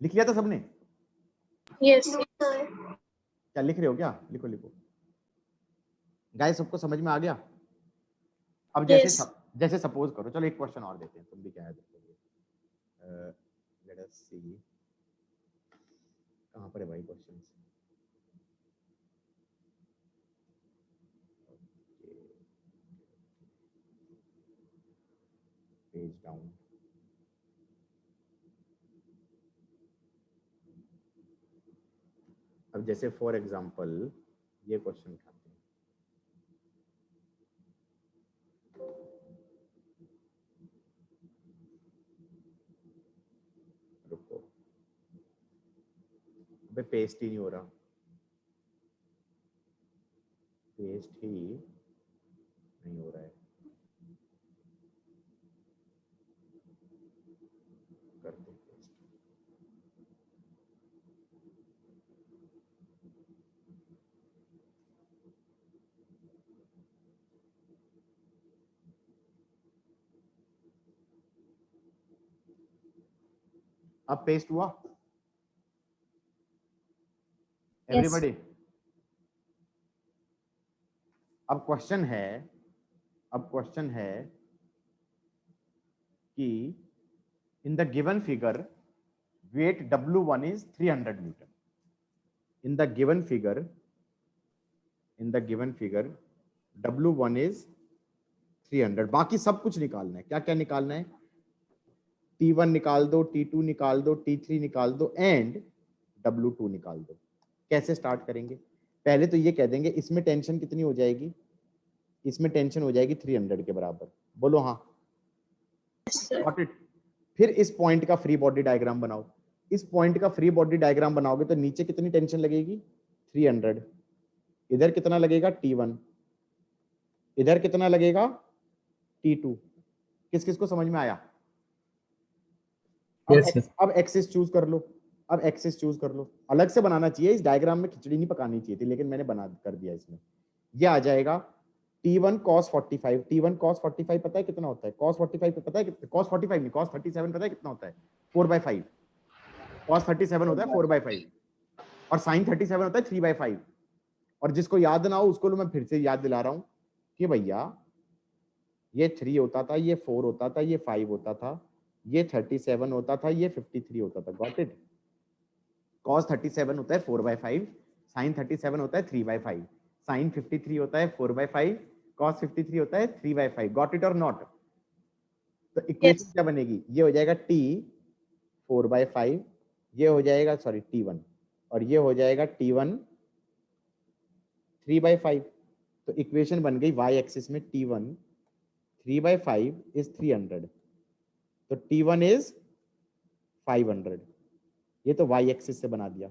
लिख लिया था सबने? Yes. क्या लिख रहे हो क्या? लिखो लिखो। गाइस सबको समझ में आ गया? अब जैसे Yes. जैसे सपोज करो, चलो एक क्वेश्चन और देते हैं, तुम भी क्या है देखोगे। लेट अस सी, कहां पर है भाई क्वेश्चंस? Page down. अब जैसे फॉर एग्जांपल ये क्वेश्चन उठाते हैं, रुको, अबे पेस्ट ही नहीं हो रहा, पेस्ट ही नहीं हो रहा है, करते हैं पेस्ट। अब पेस्ट हुआ एवरीबॉडी? अब क्वेश्चन है कि in the given figure weight W1 is 300 newton. In the given figure W1 is 300। बाकी सब कुछ निकालना है। क्या क्या निकालना है? T1 निकाल दो, T2 निकाल दो, T3 निकाल दो एंड W2 निकाल दो। कैसे स्टार्ट करेंगे? पहले तो ये कह देंगे इसमें टेंशन कितनी हो जाएगी, इसमें टेंशन हो जाएगी 300 के बराबर। बोलो हाँ, Yes, sir. Got it. फिर इस पॉइंट का फ्री बॉडी डायग्राम बनाओ। इस पॉइंट का फ्री बॉडी डायग्राम बनाओगे तो नीचे कितनी टेंशन लगेगी? 300। इधर कितना लगेगा? T1। इधर कितना लगेगा? T2। किस किस को समझ में आया? Yes, sir. अब एक्सिस चूज कर लो, अब एक्सिस चूज कर लो। अलग से बनाना चाहिए, इस डायग्राम में खिचड़ी नहीं पकानी चाहिए थी, लेकिन मैंने बना कर दिया इसमें। ये आ जाएगा T1 cos 45। T1 cos 45 पता है कितना होता है? cos 45 पता है कितना? cos 45 नहीं, cos 37 पता है कितना होता है? 4/5। cos 37 होता है 4/5 और sin 37 होता है 3/5। और जिसको याद ना हो उसको मैं फिर से याद दिला रहा हूं कि भैया ये 3 होता था, ये 4 होता था, ये 5 होता था, ये 37 होता था, ये 53 होता था। Got it? cos 37 होता है 4/5, sin 37 होता है 3/5, sin 53 होता है 4/5, cos 53 होता है 3/5। गॉट इट और नॉट? तो इक्वेशन क्या बनेगी? ये हो जाएगा T 4/5, ये हो जाएगा सॉरी T1, और ये हो जाएगा T1 3/5। तो इक्वेशन बन गई y एक्सिस में T1 3/5 is 300, तो T1 is 500। ये तो y एक्सिस से बना दिया।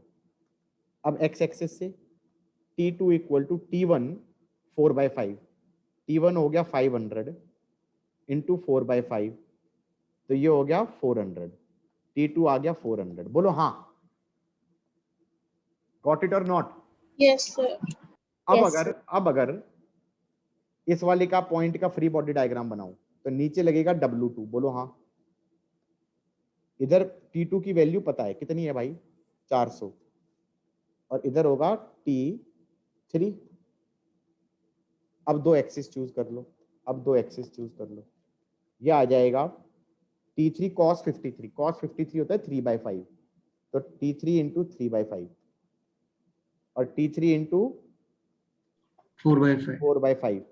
अब x एक्सिस से T2 equal to T1 4/5। T1 हो गया 500 इंटू 4/5, तो ये हो गया 400। T2 आ गया 400। बोलो हाँ, गॉट इट और नॉट? Yes, sir. अब अगर इस वाले का पॉइंट का फ्री बॉडी डायग्राम बनाऊं तो नीचे लगेगा W2। बोलो हाँ। इधर T2 की वैल्यू पता है कितनी है भाई? 400। और इधर होगा T3। अब 2 एक्सिस चूज कर लो, अब 2 एक्सिस चूज कर लो, ये आ जाएगा T3 cos 53, cos 53 होता है 3/5, तो T3 इंटू 3/5 और T3 इंटू 4/5। 4/5।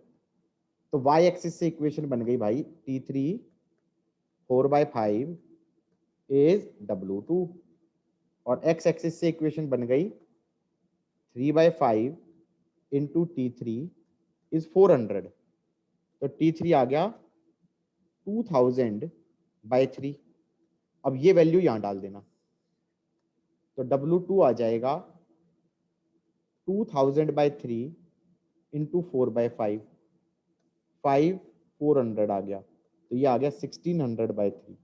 तो y एक्सिस से इक्वेशन बन गई भाई, T3 4/5 इज W2, और x एक्सिस से इक्वेशन बन गई 3/5 इंटू T3 इज 400, तो T3 आ गया 2000/3। अब ये वैल्यू यहां डाल देना, तो W2 आ जाएगा 2000/3 इंटू 4/5, 400 आ गया, तो ये आ गया 1600/3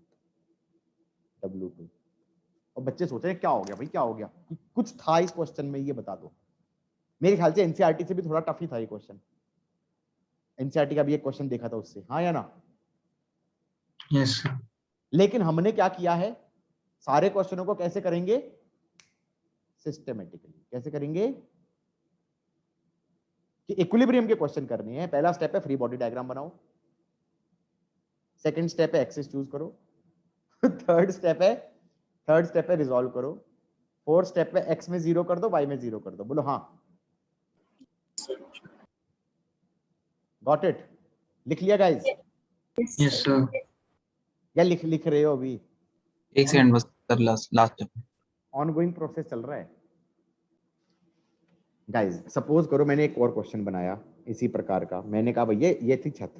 W2। और बच्चे सोच रहे हैं क्या हो गया भाई, क्या हो गया, कि कुछ था इस क्वेश्चन में, ये बता दो। मेरे ख्याल से एनसीईआरटी से भी थोड़ा टफ ही था ये क्वेश्चन, एनसीईआरटी का भी एक क्वेश्चन देखा था उससे, हाँ या ना? Yes, sir. लेकिन हमने क्या किया है, सारे क्वेश्चनों को कैसे करेंगे, सिस्टमेटिकली। कैसे करेंगे कि इक्विलिब्रियम के क्वेश्चन करने हैं। पहला स्टेप है फ्री बॉडी डायग्राम बनाओ, सेकंड स्टेप है एक्सिस चूज करो, थर्ड स्टेप है रिजॉल्व करो, फोर्थ स्टेप है एक्स में 0 कर दो, वाई में 0 कर दो। बोलो हाँ, गॉट इट? लिख लिया गाइस? Yes, sir. या लिख रहे हो अभी? एक सेकंड बस सर, लास्ट ऑनगोइंग प्रोसेस चल रहा है गाइस। सपोज करो मैंने एक और क्वेश्चन बनाया इसी प्रकार का, मैंने कहा भैया ये थी छत,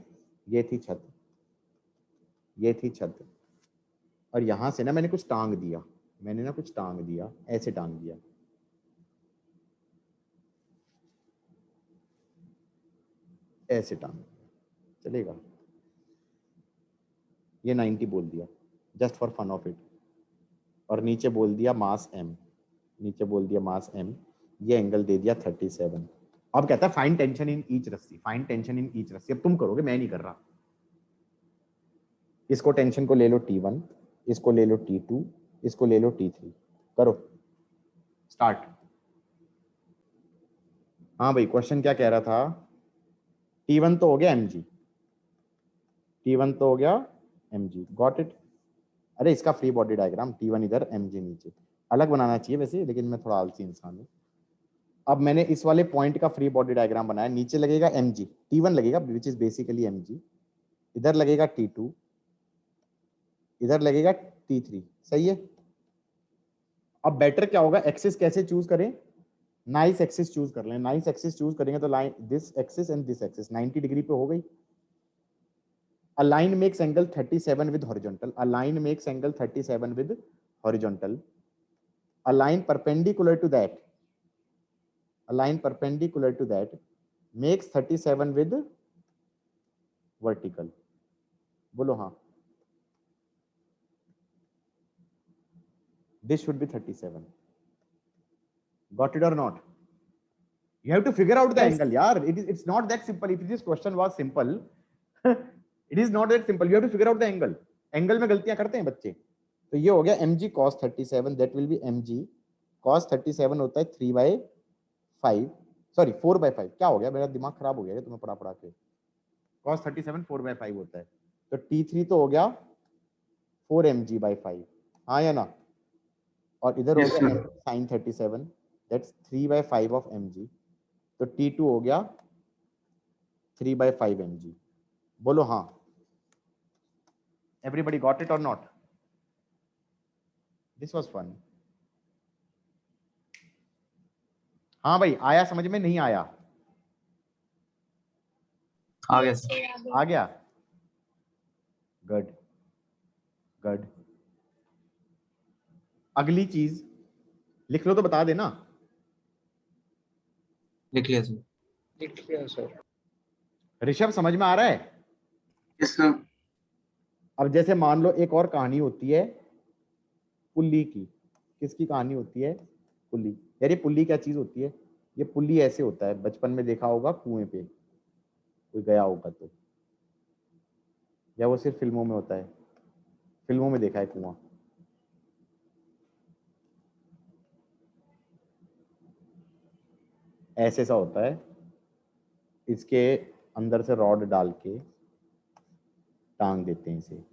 ये थी छत, ये थी छत, और यहां से ना मैंने कुछ टांग दिया, मैंने ना कुछ टांग दिया, ऐसे टांग दिया, ऐसे टांग, चलेगा? ये 90 बोल दिया just for fun of it, और नीचे बोल दिया मास m, नीचे बोल दिया मास m, ये एंगल दे दिया 37। अब कहता है फाइंड टेंशन इन ईच रस्सी, फाइंड टेंशन इन ईच रस्सी। अब तुम करोगे, मैं नहीं कर रहा। इसको टेंशन को ले लो T1, इसको ले लो T2, इसको ले लो T3, करो स्टार्ट। हाँ भाई, क्वेश्चन क्या कह रहा था? T1 तो हो गया mg, T1 तो हो गया mg, गॉट इट? अरे इसका फ्री बॉडी डायग्राम, T1 इधर mg नीचे, अलग बनाना चाहिए वैसे, लेकिन मैं थोड़ा आलसी इंसान हूँ। अब मैंने इस वाले पॉइंट का फ्री बॉडी डायग्राम बनाया, नीचे लगेगा mg, T1 लगेगा विच इज बेसिकली mg, इधर लगेगा T2, इधर लगेगा T3, सही है? अब बेटर क्या होगा, एक्सिस कैसे चूज करें? नाइस एक्सिस चूज कर लें, नाइस एक्सिस चूज करेंगे तो line this axis and this axis 90 degree पे हो गई। A line makes angle 37 with horizontal, a line makes angle 37 with horizontal, a line perpendicular to that, a line perpendicular to that makes 37 with vertical। बोलो हाँ, this should be 37, got it or not? You have to figure out the angle yaar, it's not that simple. If this question was simple it is not that simple, you have to figure out the angle। Angle में गलतियां करते हैं बच्चे। तो ये हो गया mg cos 37, that will be mg cos 37 होता है 3/5, सॉरी 4/5, क्या हो गया, मेरा दिमाग खराब हो गया तुम्हें पढ़ा पढ़ा के। cos 37 4/5 होता है, तो T3 तो हो गया 4mg/5, हाँ या ना? और इधर हो Yes, गया sir. sin 37, that's 3/5 of mg, तो T2 हो गया 3/5 mg। बोलो हाँ, everybody got it or not? This was fun। हाँ भाई, आया समझ में? नहीं आया? आ गया Yes, सर। sir. आ गया, गुड गुड। अगली चीज लिख लो तो बता देना। लिख लिया सर। लिख लिया सर। ऋषभ समझ में आ रहा है? Yes, sir. अब जैसे मान लो एक और कहानी होती है पुल्ली की। किसकी कहानी होती है? पुल्ली। यार ये पुल्ली क्या चीज होती है? ये पुल्ली ऐसे होता है, बचपन में देखा होगा कुएं पे कोई गया होगा तो, या वो सिर्फ फिल्मों में होता है? फिल्मों में देखा है कुआं। ऐसे सा होता है, इसके अंदर से रॉड डाल के टांग देते हैं इसे,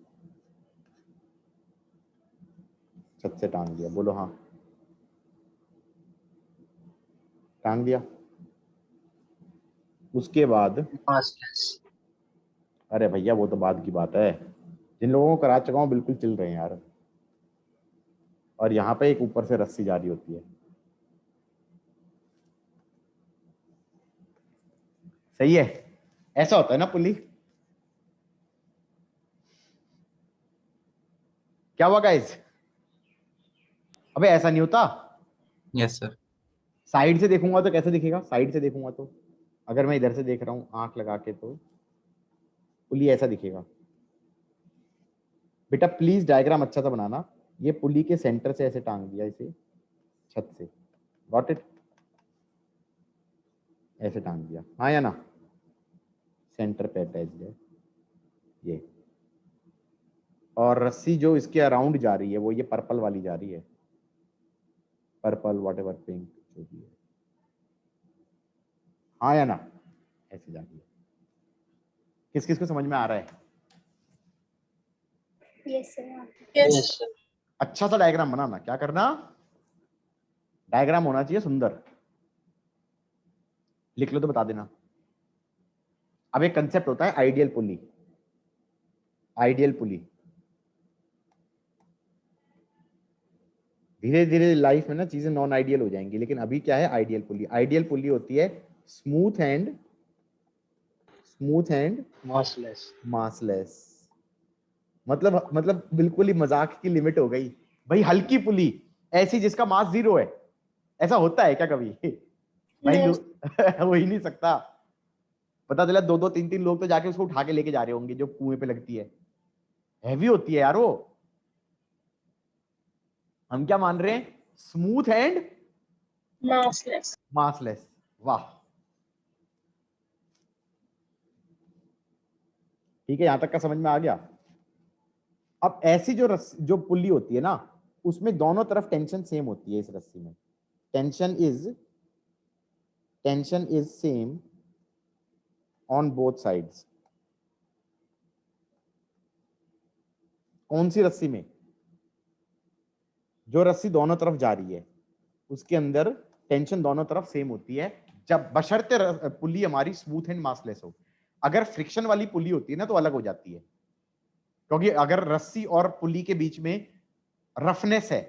छत से टांग दिया, बोलो हाँ, टांग दिया। उसके बाद Massless. अरे भैया वो तो बाद की बात है, जिन लोगों को करा चुका हूँ बिल्कुल चिल रहे हैं यार। और यहाँ पे एक ऊपर से रस्सी जा रही होती है, सही है, ऐसा होता है ना पुली। क्या हुआ गाइस? अबे ऐसा नहीं होता, यस सर। साइड से देखूंगा तो कैसे दिखेगा? साइड से देखूंगा तो, अगर मैं इधर से देख रहा हूँ आंख लगा के, तो पुली ऐसा दिखेगा। बेटा प्लीज डायग्राम अच्छा सा बनाना। ये पुली के सेंटर से ऐसे टांग दिया इसे छत से, गॉट इट? ऐसे टांग दिया, हाँ या ना? सेंटर पे अटैच है ये, और रस्सी जो इसके अराउंड जा रही है वो ये पर्पल वाली जा रही है, पर्पल वॉट एवर पिंक जो भी है, हाँ या ना? ऐसे जा रही है। किस किस को समझ में आ रहा है? Yes, sir. Yes, Yes. sir. अच्छा सा डायग्राम बनाना, क्या करना? डायग्राम होना चाहिए सुंदर, लिख लो तो बता देना। अब एक कंसेप्ट होता है आइडियल पुली, आइडियल पुली। धीरे धीरे लाइफ में ना चीजें नॉन आइडियल हो जाएंगी, लेकिन अभी क्या है आइडियल पुली? आइडियल पुली होती है स्मूथ एंड Massless. मासलेस। मतलब बिल्कुल ही मजाक की लिमिट हो गई भाई। हल्की पुली ऐसी जिसका मास 0 है, ऐसा होता है क्या कभी? भाई No. हो ही नहीं सकता। पता चला 2-2 3-3 लोग तो जाके उसको उठा के लेके जा रहे होंगे, जो कुएं पे लगती है, हैवी होती है यार वो। हम क्या मान रहे हैं? Smooth and Massless. मासलेस। वाह, ठीक है, यहां तक का समझ में आ गया। अब ऐसी जो पुल्ली होती है ना, उसमें दोनों तरफ टेंशन सेम होती है। इस रस्सी में tension is same on both sides. कौन सी रस्सी में? जो रस्सी दोनों तरफ जा रही है उसके अंदर टेंशन दोनों तरफ सेम होती है, जब बशर्ते पुल्ली हमारी स्मूथ एंड मासलेस हो। अगर फ्रिक्शन वाली पुल्ली होती है ना तो अलग हो जाती है, क्योंकि अगर रस्सी और पुल्ली के बीच में रफनेस है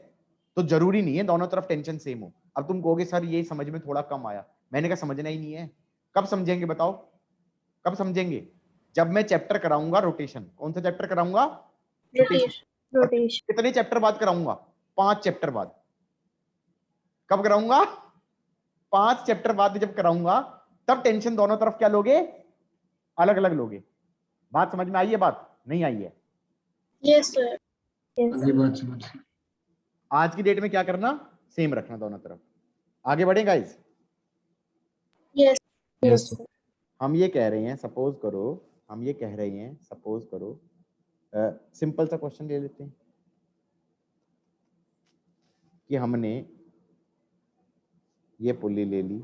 तो जरूरी नहीं है दोनों तरफ टेंशन सेम हो। अब तुम कहोगे सर ये समझ में थोड़ा कम आया, मैंने कहा समझना ही नहीं है। कब समझेंगे बताओ, कब समझेंगे? जब मैं चैप्टर कराऊंगा रोटेशन। कौन सा चैप्टर कराऊंगा? Rotation. रोटेशन। कितने चैप्टर बाद कराऊंगा? 5 चैप्टर बाद। कब कराऊंगा? 5 चैप्टर बाद जब कराऊंगा तब टेंशन दोनों तरफ क्या लोगे? अलग अलग लोगे। बात समझ में आई है? बात नहीं आई है? Yes, sir. ये बात समझ। आज की डेट में क्या करना? सेम रखना दोनों तरफ। आगे बढ़े गाइस। Yes. Yes sir. हम ये कह रहे हैं, सपोज करो, सिंपल सा क्वेश्चन ले लेते हैं कि हमने ये पुल्ली ले ली,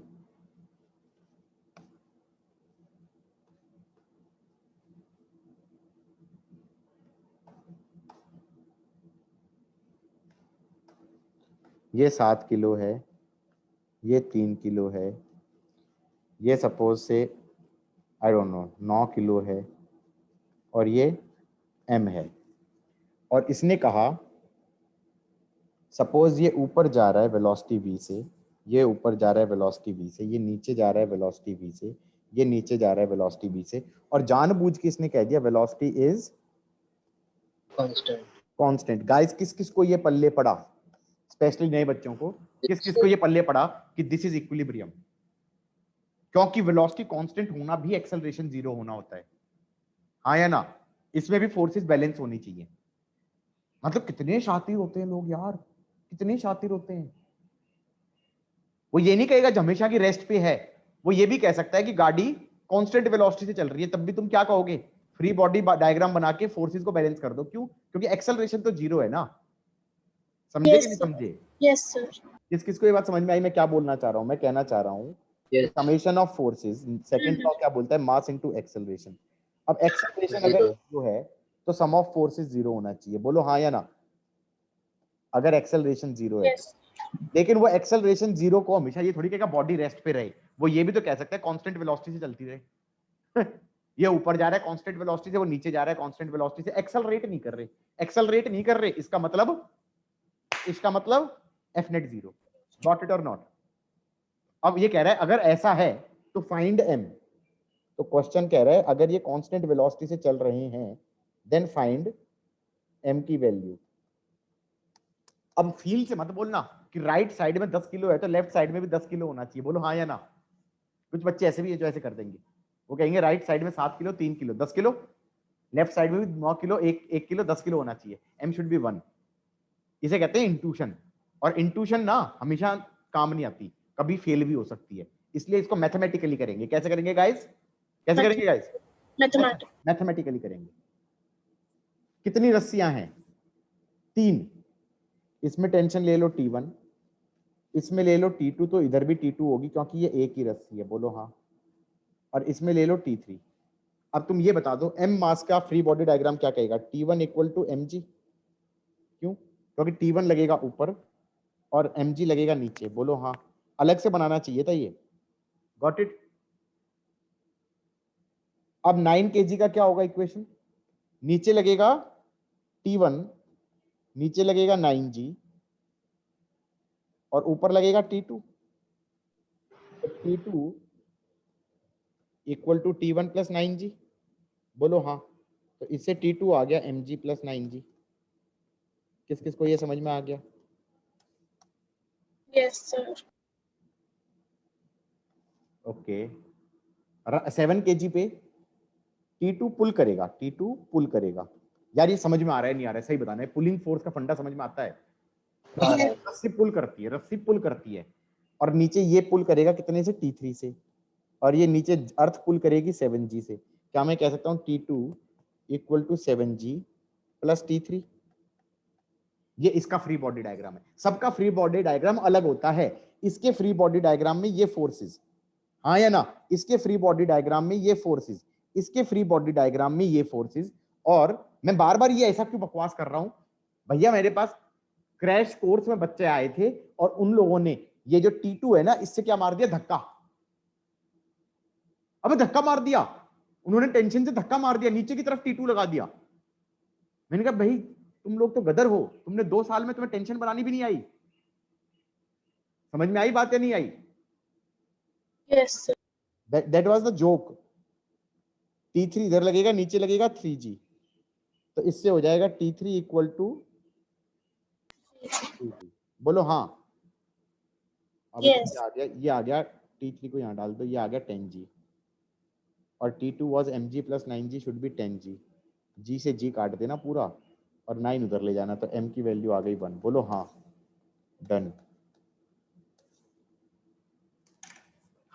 ये 7 किलो है, ये 3 किलो है, ये सपोज से आई डोंट नो 9 किलो है, और ये m है। और इसने कहा सपोज ये ऊपर जा रहा है वेलोसिटी v से, ये ऊपर जा रहा है वेलोसिटी v से, ये नीचे जा रहा है वेलोसिटी v से, ये नीचे जा रहा है वेलोसिटी v से, और जानबूझ के इसने कह दिया velocity is Constant. Constant. Guys किस किस को ये पल्ले पड़ा? स्पेशली नए बच्चों को, किस किस को ये पल्ले पड़ा कि दिस इज इक्विलिब्रियम? क्योंकि वेलोसिटी कांस्टेंट होना भी एक्सेलरेशन 0 होना होता है, हाँ या ना? इसमें भी फोर्सेस बैलेंस होनी चाहिए। मतलब कितने शातिर होते हैं लोग यार, कितने शातिर होते हैं। वो ये नहीं कहेगा हमेशा की रेस्ट पे है, वो ये भी कह सकता है कि गाड़ी कांस्टेंट वेलोसिटी से चल रही है, तब भी तुम क्या कहोगे? फ्री बॉडी डायग्राम बना के फोर्सेस को बैलेंस कर दो। क्यों? क्योंकि एक्सेलरेशन तो 0 है ना। समझे कि Yes, नहीं sir. समझे? Yes, sir. किस किस को ये बात समझ में आई? मैं क्या बोलना चाह रहा हूं? मैं कहना चाह रहा हूं Yes. Summation of forces, second law क्या बोलता है, मास इनटू एक्सेलरेशन। अब एक्सेलरेशन अगर Zero. जीरो है तो सम ऑफ फोर्सेस जीरो होना चाहिए, बोलो हाँ या ना, अगर एक्सेलरेशन जीरो है। Yes. लेकिन वो एक्सेलरेशन जीरो को हमेशा ये थोड़ी कहेगा बॉडी रेस्ट पे रहे, वो ये भी तो कह सकता है कांस्टेंट वेलोसिटी से चलती रहे। ये ऊपर जा रहा है कांस्टेंट वेलोसिटी से, वो नीचे जा रहा है कांस्टेंट वेलोसिटी से, एक्सेलरेट नहीं कर रहे, एक्सेलरेट नहीं कर रहे, इसका मतलब F net zero, got it और नॉट। अब ये कह रहा है अगर ऐसा है तो फाइंड एम, तो क्वेश्चन कह रहा है अगर ये कांस्टेंट वेलोसिटी से चल रहे हैं देन फाइंड एम की वैल्यू। अब फील से मत बोलना कि राइट साइड में 10 किलो है तो लेफ्ट साइड में भी 10 किलो होना चाहिए, बोलो हाँ या ना। कुछ बच्चे ऐसे भी है जो ऐसे कर देंगे, वो कहेंगे राइट साइड में 7 kilo 3 kilo 10 kilo, left side में भी 9 किलो 1 किलो 10 किलो होना चाहिए, एम शुड बी 1। इसे कहते हैं इंट्यूशन, और इंट्यूशन ना हमेशा काम नहीं आती, कभी फेल भी हो सकती है, इसलिए इसको मैथमेटिकली करेंगे। कैसे करेंगे गाइस, कैसे करेंगे गाइस, Mathematics. मैथमेटिकली करेंगे। कितनी रस्सियां हैं, 3, इसमें टेंशन ले लो T1, इसमें ले लो T2, तो इधर भी T2 होगी क्योंकि ये एक ही रस्सी है, बोलो हाँ, और इसमें ले लो T3। अब तुम ये बता दो m मास का फ्री बॉडी डायग्राम क्या कहेगा, T1 इक्वल टू mg, क्यों, क्योंकि T1 लगेगा ऊपर और mg लगेगा नीचे, बोलो हाँ। अलग से बनाना चाहिए था ये, गॉट इट। अब 9 kg का क्या होगा इक्वेशन, नीचे लगेगा T1, नीचे लगेगा 9g और ऊपर लगेगा T2, T2 equal to T1 plus 9g, बोलो हाँ। तो इससे T2 आ गया mg प्लस 9g। किस किस को ये समझ में आ गया, Yes, sir. ओके। 7 kg पे T2 पुल करेगा, T2 पुल करेगा। यार ये समझ में आ रहा है नहीं आ रहा है, सही बताना है, पुलिंग फोर्स का फंडा समझ में आता है, रस्सी पुल करती है, रस्सी पुल करती है, और नीचे ये पुल करेगा कितने से, T3 से, और ये नीचे अर्थ पुल करेगी 7g से। क्या मैं कह सकता हूँ T2 equal to 7g plus T3, ये इसका फ्री बॉडी डायग्राम है। सबका फ्री बॉडी डायग्राम अलग होता है, इसके फ्री बॉडी डायग्राम में ये फोर्सेस, हाँ या ना, इसके फ्री बॉडी डायग्राम में ये फोर्सेस, इसके फ्री बॉडी डायग्राम में ये फोर्सेस। और मैं बार बार ये ऐसा क्यों बकवास कर रहा हूं भैया, मेरे पास क्रैश कोर्स में बच्चे आए थे और उन लोगों ने ये जो T2 है ना, इससे क्या मार दिया, धक्का, अबे धक्का मार दिया, उन्होंने टेंशन से धक्का मार दिया, नीचे की तरफ T2 लगा दिया। मैंने कहा भाई तुम लोग तो गदर हो, तुमने 2 साल में तुम्हें टेंशन बनानी भी नहीं आई। समझ में आई बात या नहीं आई, Yes, sir. that was the joke। T3 इधर लगेगा, नीचे लगेगा 3g, तो इससे हो जाएगा T3 इक्वल टू 3g, बोलो हाँ। अब Yes. ये आ गया T3 को यहाँ डाल दो, ये आ गया 10g, और T2 was mg plus 9g should be 10g, g से g काट देना पूरा और 9 उधर ले जाना, तो m की वैल्यू आ गई 1, बोलो हाँ, done.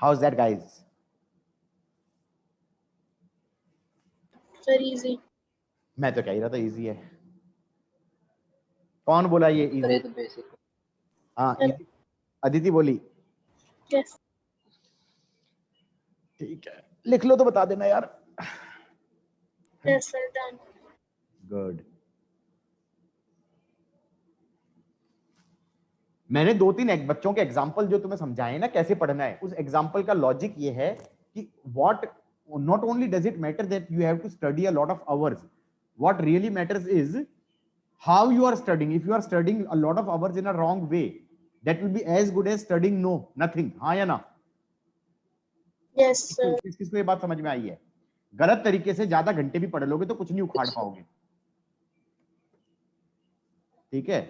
How is that guys, Very easy. मैं तो कह ही रहा था इजी है, कौन बोला ये इजी, करे तो बेसिक। हाँ easy। अदिति बोली Yes. ठीक है, लिख लो तो बता देना यार। Yes, sir. Done. गुड। मैंने 2-3 बच्चों के एग्जाम्पल जो तुम्हें समझाए ना कैसे पढ़ना है, उस एग्जाम्पल का लॉजिक ये है कि what not only does it matter that you have to study a lot of hours, what really matters is how you are studying। if you are studying a lot of hours in a wrong way, that will be as good as studying nothing, हाँ या ना। Yes, sir. किसको ये बात समझ में आई है, गलत तरीके से ज्यादा घंटे भी पढ़ लोगे तो कुछ नहीं उखाड़ पाओगे, ठीक है।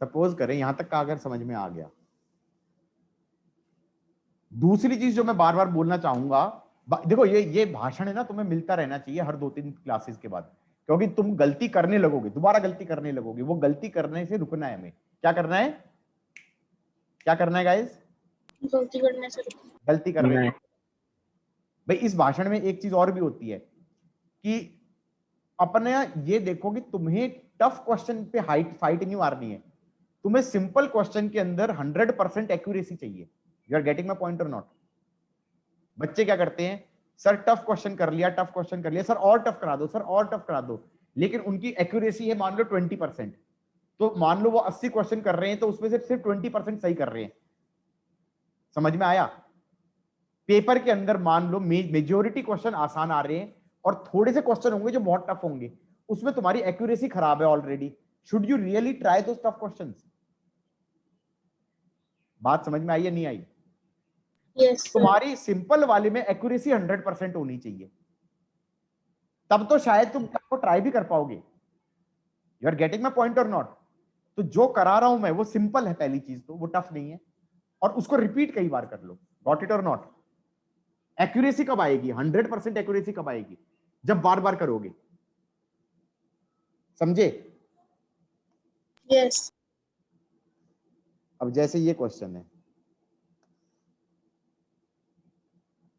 सपोज करें यहां तक का अगर समझ में आ गया। दूसरी चीज जो मैं बार बार बोलना चाहूंगा, देखो ये भाषण है ना, तुम्हें मिलता रहना चाहिए हर 2-3 क्लासेस के बाद, क्योंकि तुम गलती करने लगोगे, दोबारा गलती करने लगोगे, वो गलती करने से रुकना है हमें। क्या करना है, क्या करना है गाइस, गलती करने से रुको। गलती करने से। भाई इस भाषण में एक चीज और भी होती है कि अपने ये देखो कि तुम्हें टफ क्वेश्चन पे फाइट नहीं मारनी है, तुम्हें सिंपल क्वेश्चन के अंदर 100% एक्यूरेसी चाहिए। You are getting my point or not? बच्चे क्या करते हैं, सर टफ क्वेश्चन कर लिया, टफ क्वेश्चन कर लिया, सर और टफ करा दो, सर और टफ करा दो, लेकिन उनकी एक्यूरेसी है मान लो 20%, तो मान लो वो 80 क्वेश्चन कर रहे हैं तो उसमें से सिर्फ 20% सही कर रहे हैं। समझ में आया? पेपर के अंदर मान लो मेजोरिटी क्वेश्चन आसान आ रहे हैं और थोड़े से क्वेश्चन होंगे जो बहुत टफ होंगे, उसमें तुम्हारी एक्यूरेसी खराब है already. Should you really try those tough questions? बात समझ में आई या नहीं आई? Yes, sir. तुम्हारी सिंपल वाले में एक्यूरेसी 100% होनी चाहिए, तब तो शायद तुम टफ को ट्राई भी कर पाओगे। You are getting my point or not? तो जो करा रहा हूं मैं वो सिंपल है, पहली चीज तो वो टफ नहीं है, और उसको रिपीट कई बार कर लो। गॉट इट और नॉट? एक्यूरेसी कब आएगी, 100% एक्यूरेसी कब आएगी? जब बार बार करोगे। समझे? Yes. अब जैसे ये क्वेश्चन है,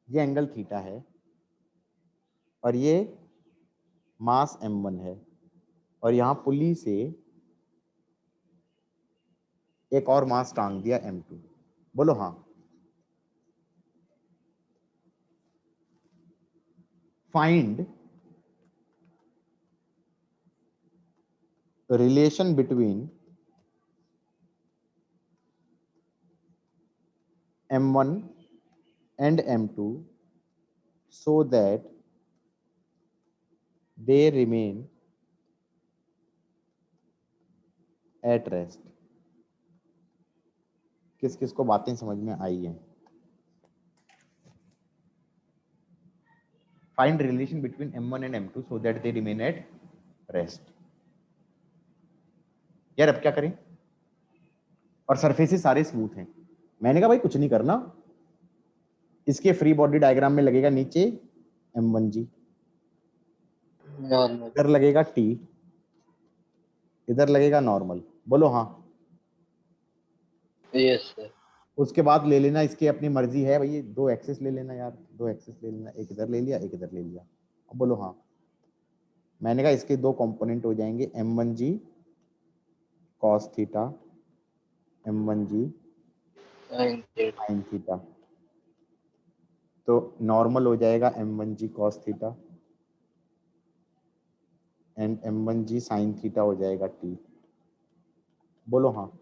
ये एंगल थीटा है और ये मास m1 है और यहां पुली से एक और मास टांग दिया m2। बोलो हाँ। Find relation between m1 and m2 so that they remain at rest। किस किस को बातें समझ में आई हैं? Find relation between m1 and m2 so that they remain at rest। यार अब क्या करें? और सरफेसेस सारे स्मूथ हैं। मैंने कहा भाई कुछ नहीं करना, इसके फ्री बॉडी डायग्राम में लगेगा नीचे m1g, नॉर्मल। इधर लगेगा t, इधर लगेगा नॉर्मल। बोलो हाँ। Yes sir. उसके बाद ले लेना, इसकी अपनी मर्जी है भाई, दो एक्सेस ले लेना यार, दो एक्सेस ले लेना, एक इधर ले लिया एक इधर ले लिया। अब बोलो हाँ। मैंने कहा इसके दो कंपोनेंट हो जाएंगे m1g cos theta, m1g sin theta. तो नॉर्मल हो जाएगा m1g cos theta and m1g sin theta हो जाएगा t। बोलो हाँ।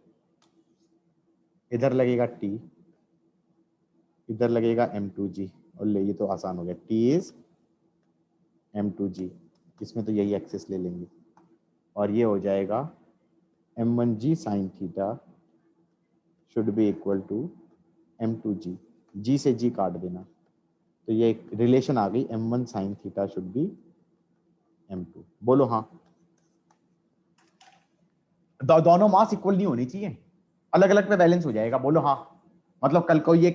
इधर लगेगा t, इधर लगेगा m2g, और ले ये तो आसान हो गया, t इज m2g, इसमें तो यही एक्सेस ले लेंगे और ये हो जाएगा m1g sin theta should be equal to m2g, g से g काट देना, तो ये एक रिलेशन आ गई, m1 sin theta should B m2। बोलो हाँ। दोनों मास इक्वल नहीं होनी चाहिए, अलग अलग पे बैलेंस हो जाएगा। बोलो हाँ। मतलब कल कोई ये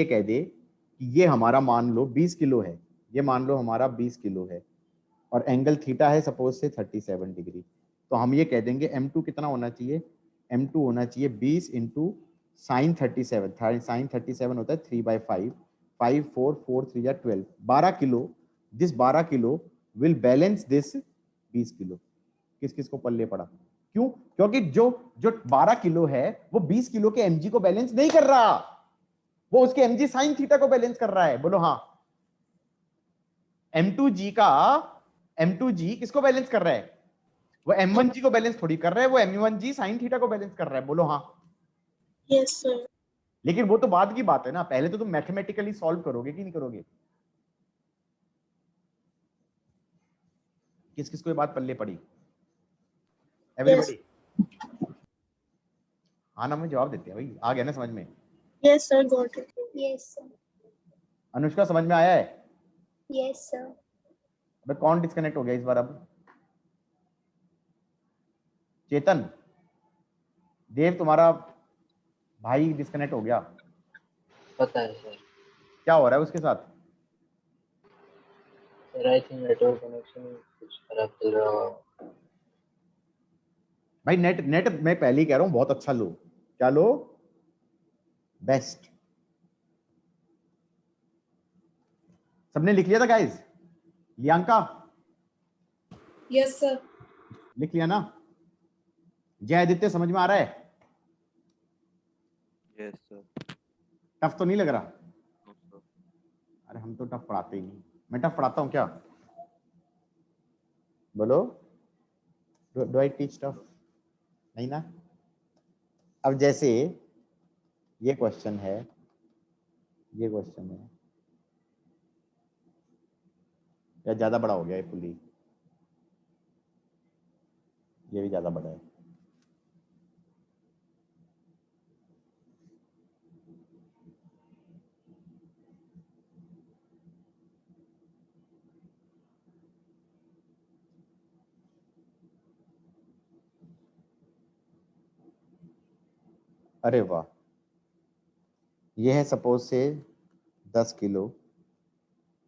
कह दे कि ये हमारा मान लो 20 किलो है, ये मान लो हमारा 20 किलो है और एंगल थीटा है सपोज से 37 डिग्री, तो हम ये कह देंगे m2 कितना होना चाहिए, m2 होना चाहिए 20 इंटू साइन 37, साइन 37 होता है 3/5, 5 4 4 3 या 12, 12 kilo. This 12 kilo will balance this 20 kilo. किस किस को पल्ले पड़ा? क्यों? क्योंकि जो जो 12 किलो है वो 20 किलो के mg को बैलेंस नहीं कर रहा, वो उसके mg साइन थीटा को बैलेंस कर रहा है। बोलो हाँ। m2g किसको बैलेंस कर रहा है? वो m1g को बैलेंस थोड़ी कर रहा है, वो m1g साइन थीटा को बैलेंस कर रहा है। बोलो हाँ। Yes, sir. लेकिन वो तो बाद की बात है ना, पहले तो तुम मैथमेटिकली सॉल्व करोगे कि नहीं करोगे? किस किस को ये बात पल्ले पड़ी? एवरीबॉडी? हाँ ना, मैं जवाब देते हैं भाई, आ गया ना समझ में? Yes, sir. Got it. Yes, sir. Anushka समझ में आया है? Yes, sir. अबे कौन डिस्कनेक्ट हो गया इस बार? अब चेतन, देव तुम्हारा भाई डिस्कनेक्ट हो गया, पता है सर। क्या हो रहा है उसके साथ? Sir I think network connection कुछ खराब चल रहा होगा। भाई नेट मैं पहले ही कह रहा हूँ बहुत अच्छा लो। क्या लो? बेस्ट। सबने लिख लिया था गाइस? लियांका Yes, sir. लिख लिया ना? जय आदित्य समझ में आ रहा है? Yes, sir. टफ तो नहीं लग रहा? No, sir. अरे हम तो टफ पढ़ाते ही नहीं। मैं टफ पढ़ाता हूँ क्या? बोलो, डू आई टीच टफ? नहीं ना? अब जैसे ये क्वेश्चन है, ये क्वेश्चन है, या ज्यादा बड़ा हो गया ये पुली? ये भी ज्यादा बड़ा है। अरे वाह, ये है सपोज से 10 किलो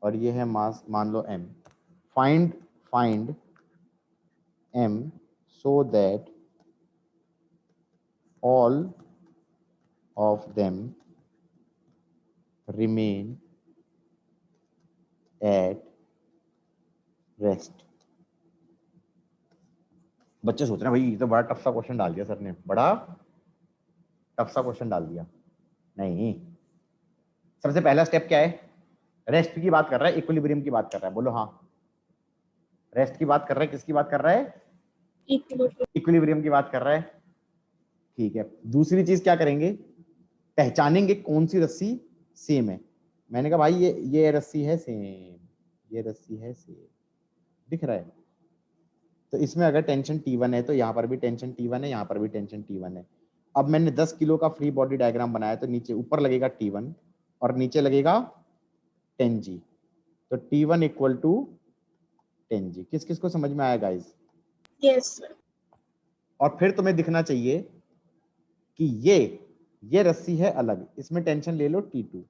और ये है मास मान लो m। Find m so that all of them remain at rest। बच्चे सोच रहे हैं भाई ये तो बड़ा टफ सा क्वेश्चन डाल दिया सर ने, बड़ा टफ सा क्वेश्चन डाल दिया। नहीं, सबसे पहला स्टेप क्या है? रेस्ट की बात कर रहा है, इक्विलिब्रियम की बात कर रहा है। बोलो हाँ। रेस्ट की बात कर रहा है, किसकी बात कर रहा है? Equilibrium. इक्विलिब्रियम की बात कर रहा है। ठीक है, दूसरी चीज क्या करेंगे? पहचानेंगे कौन सी रस्सी सेम है। मैंने कहा भाई ये रस्सी है सेम, ये रस्सी है सेम, दिख रहा है? तो इसमें अगर टेंशन T1 है तो यहाँ पर भी टेंशन T1 है, यहाँ पर भी टेंशन T1 है। अब मैंने 10 किलो का फ्री बॉडी डायग्राम बनाया तो नीचे ऊपर लगेगा T1 और नीचे लगेगा 10G। तो T1 इक्वल टू 10G। किस किस को समझ में आया गाइस? Yes, sir. और फिर तुम्हें दिखना चाहिए कि ये रस्सी है अलग, इसमें टेंशन ले लो T2।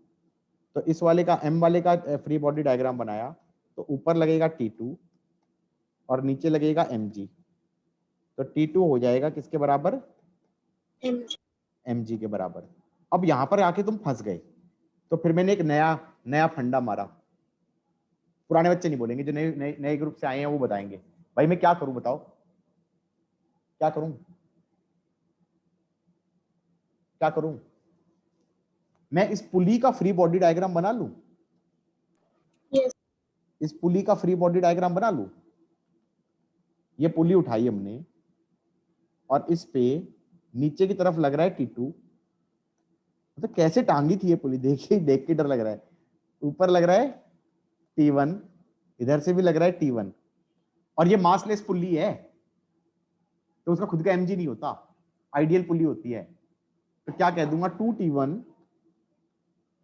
तो इस वाले का M वाले का फ्री बॉडी डायग्राम बनाया तो ऊपर लगेगा T2 और नीचे लगेगा mg। तो T2 हो जाएगा किसके बराबर? MG. mg के बराबर। अब यहां पर आके तुम फंस गए, तो फिर मैंने एक नया फंडा मारा। पुराने बच्चे नहीं बोलेंगे, जो नए ग्रुप से आए हैं वो बताएंगे। भाई मैं क्या करूं बताओ, क्या करूं? क्या करूं? मैं इस पुली का फ्री बॉडी डायग्राम बना लूं? Yes. इस पुली का फ्री बॉडी डायग्राम बना लूं? ये पुली उठाई हमने और इस पे नीचे की तरफ लग रहा है T2। तो कैसे टांगी थी ये पुली, देखिए देख के डर लग रहा है। ऊपर लग रहा है T1, इधर से भी लग रहा है T1, और ये मासलेस पुली है तो उसका खुद का mg नहीं होता, आइडियल पुली होती है। तो क्या कह दूंगा? 2T1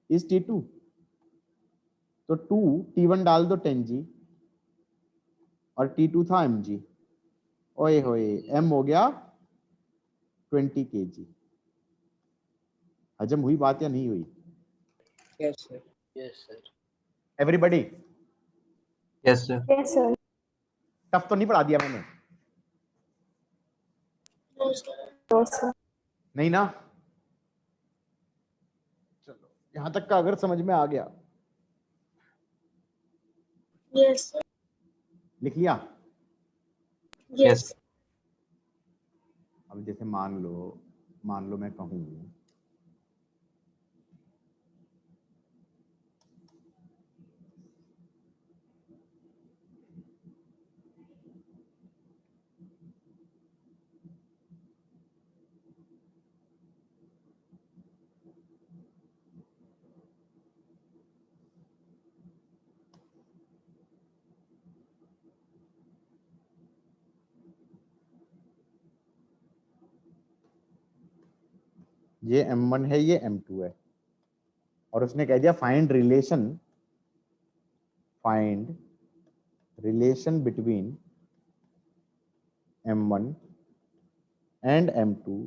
is T2। तो 2T1 डाल दो 10G और T2 था mg। ओए होए, m हो गया 20 kg। हजम हुई बात या नहीं हुई? Yes, sir. Yes, sir. Everybody? Yes, sir. Yes, sir. Tough तो नहीं पढ़ा दिया मैंने? No, sir. No, sir. नहीं ना? चलो यहां तक का अगर समझ में आ गया, Yes, sir. लिख लिया? Yes. अब जैसे मान लो मैं कहूं ये M1 है, ये M2 है, और उसने कह दिया find relation between M1 and M2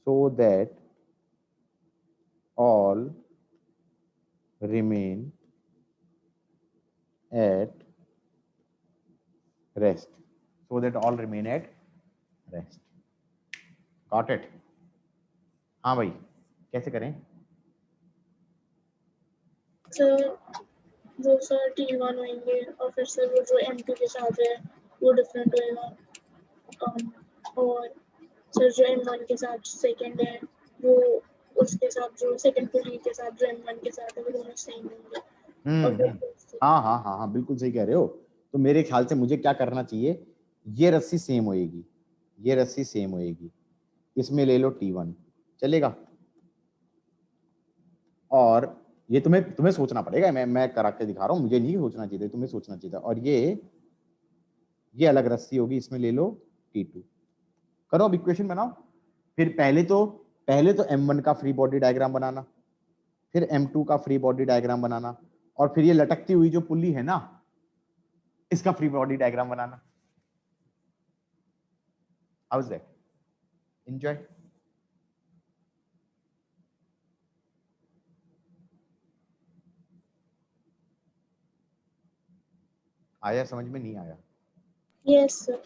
so that all remain at rest। So that all remain at rest। Got it? हाँ भाई, कैसे करें? So वो सर T1 होंगे और फिर सर वो जो M2 के साथ है वो डिफरेंट होएगा। और सर जो M1 के साथ सेकंड है वो उसके साथ जो सेकंड पुली के साथ जो M1 के साथ है वो दोनों सेम होंगे। और हम्म। फिर हाँ हाँ हाँ हाँ, बिल्कुल सही कह रहे हो। तो मेरे ख्याल से मुझे क्या करना चाहिए, ये रस्सी सेम होएगी, ये रस्सी सेम होएगी, इसमें ले लो T1, चलेगा। और ये तुम्हें तुम्हें सोचना पड़ेगा, मैं करा के दिखा रहा हूँ, मुझे नहीं सोचना चाहिए, तुम्हें सोचना चाहिए था। और ये अलग रस्सी होगी, इसमें ले लो T2। करो अब इक्वेशन बनाओ। फिर पहले तो M1 का फ्री बॉडी डायग्राम बनाना, फिर M2 का फ्री बॉडी डायग्राम बनाना, और फिर ये लटकती हुई जो पुल्ली है ना, इसका free body diagram banana. How is that? Enjoy. आया समझ में? नहीं आया? Yes sir.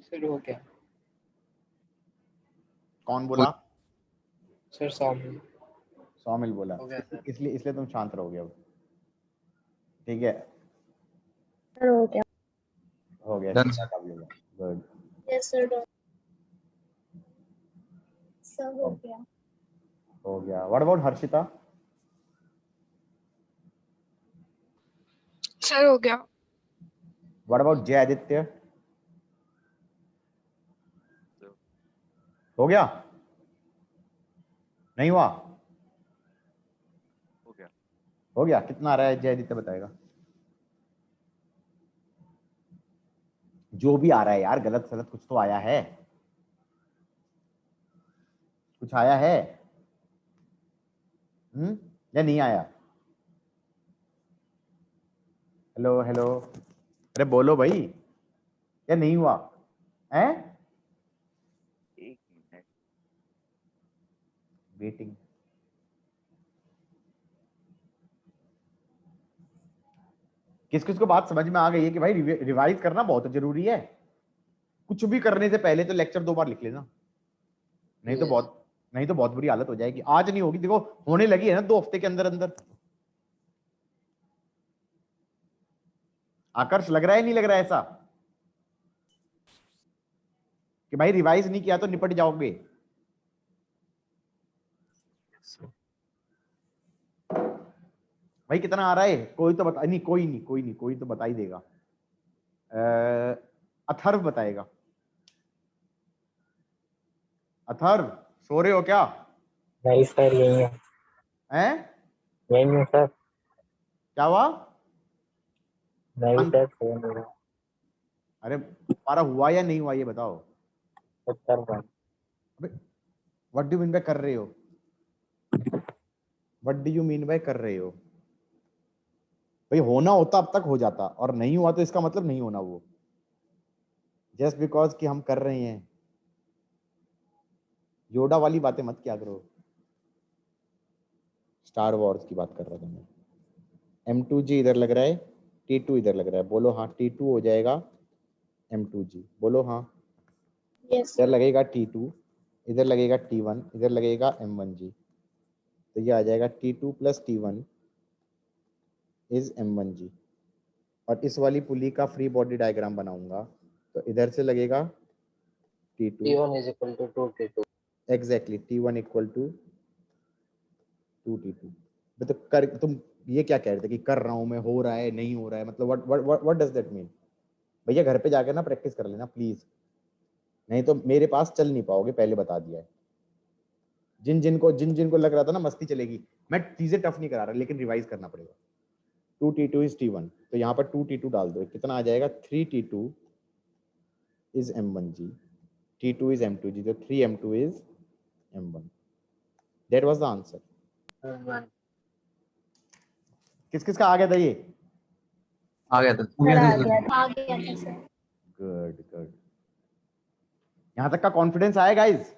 सर हो गया। कौन बोला? सर सॉमिल सौमिल बोला। हो गया सर। इसलिए तुम शांत रहोगे अब, ठीक है? सर हो गया। हो गया, Done, इसका sir. भी होगा। Good. Yes sir done. Sir हो गया। हो गया। What about Harshita? सर हो गया। व्हाट अबाउट जय आदित्य? हो गया? नहीं हुआ? हो गया। कितना आ रहा है जय आदित्य बताएगा? जो भी आ रहा है यार, गलत सलत कुछ तो आया है, कुछ आया है? या नहीं आया? हेलो हेलो, अरे बोलो भाई, या नहीं हुआ है? एक मिनट वेटिंग। किस किस को बात समझ में आ गई है कि भाई रिवाइज करना बहुत जरूरी है? कुछ भी करने से पहले तो लेक्चर 2 बार लिख लेना, नहीं तो बहुत बुरी हालत हो जाएगी। आज नहीं होगी, देखो होने लगी है ना 2 हफ्ते के अंदर अंदर। आकर्ष लग रहा है नहीं लग रहा है ऐसा कि भाई रिवाइज नहीं किया तो निपट जाओगे? भाई कितना आ रहा है? कोई तो बता नहीं, कोई तो बता ही देगा। अथर्व बताएगा। अथर्व सो रहे हो क्या? नहीं सर यही है। हैं? यही है सर। क्या हुआ? नहीं सर फोन हो रहा। अरे तुम्हारा हुआ या नहीं हुआ ये बताओ। Sir one. What do mean by कर रहे हो? What do you mean by कर रहे हो? भाई होना होता अब तक हो जाता, और नहीं हुआ तो इसका मतलब नहीं होना वो, जस्ट बिकॉज कि हम कर रहे हैं। योडा वाली बातें मत किया करो। स्टार वॉर्स की बात कर रहा था मैं। M2G इधर लग रहा है, T2 इधर लग रहा है। बोलो हाँ, T2 हो जाएगा M2G। बोलो हाँ। यस इधर लगेगा T2, इधर लगेगा T1, इधर लगेगा M1G। तो ये आ जाएगा T2 plus T1 is M1G। और इस वाली पुली का फ्री बॉडी डायग्राम बनाऊंगा, तो इधर से लगेगा T2, T1 is equal to 2 T2। Exactly T1 equal to 2T2। तो कर तुम ये क्या कह रहे थे कि कर रहा हूं मैं, हो रहा है, नहीं हो रहा है, मतलब व्हाट डज दैट मीन? भैया घर पे जाकर ना प्रैक्टिस कर लेना प्लीज, नहीं तो मेरे पास चल नहीं पाओगे, पहले बता दिया है। जिन जिन को लग रहा था ना मस्ती चलेगी, मैं चीजें टफ नहीं करा रहा, लेकिन रिवाइज करना पड़ेगा। 2T2 इज T1, तो यहाँ पर 2T2 डाल दो, कितना आ जाएगा? 3T2 is M1G, T2 is M2G, तो 3M2 is M1। That was the answer. किस किस का आ गया था ये? आ गया था। आ गया था सर। Good good. यहाँ तक का कॉन्फिडेंस आया guys?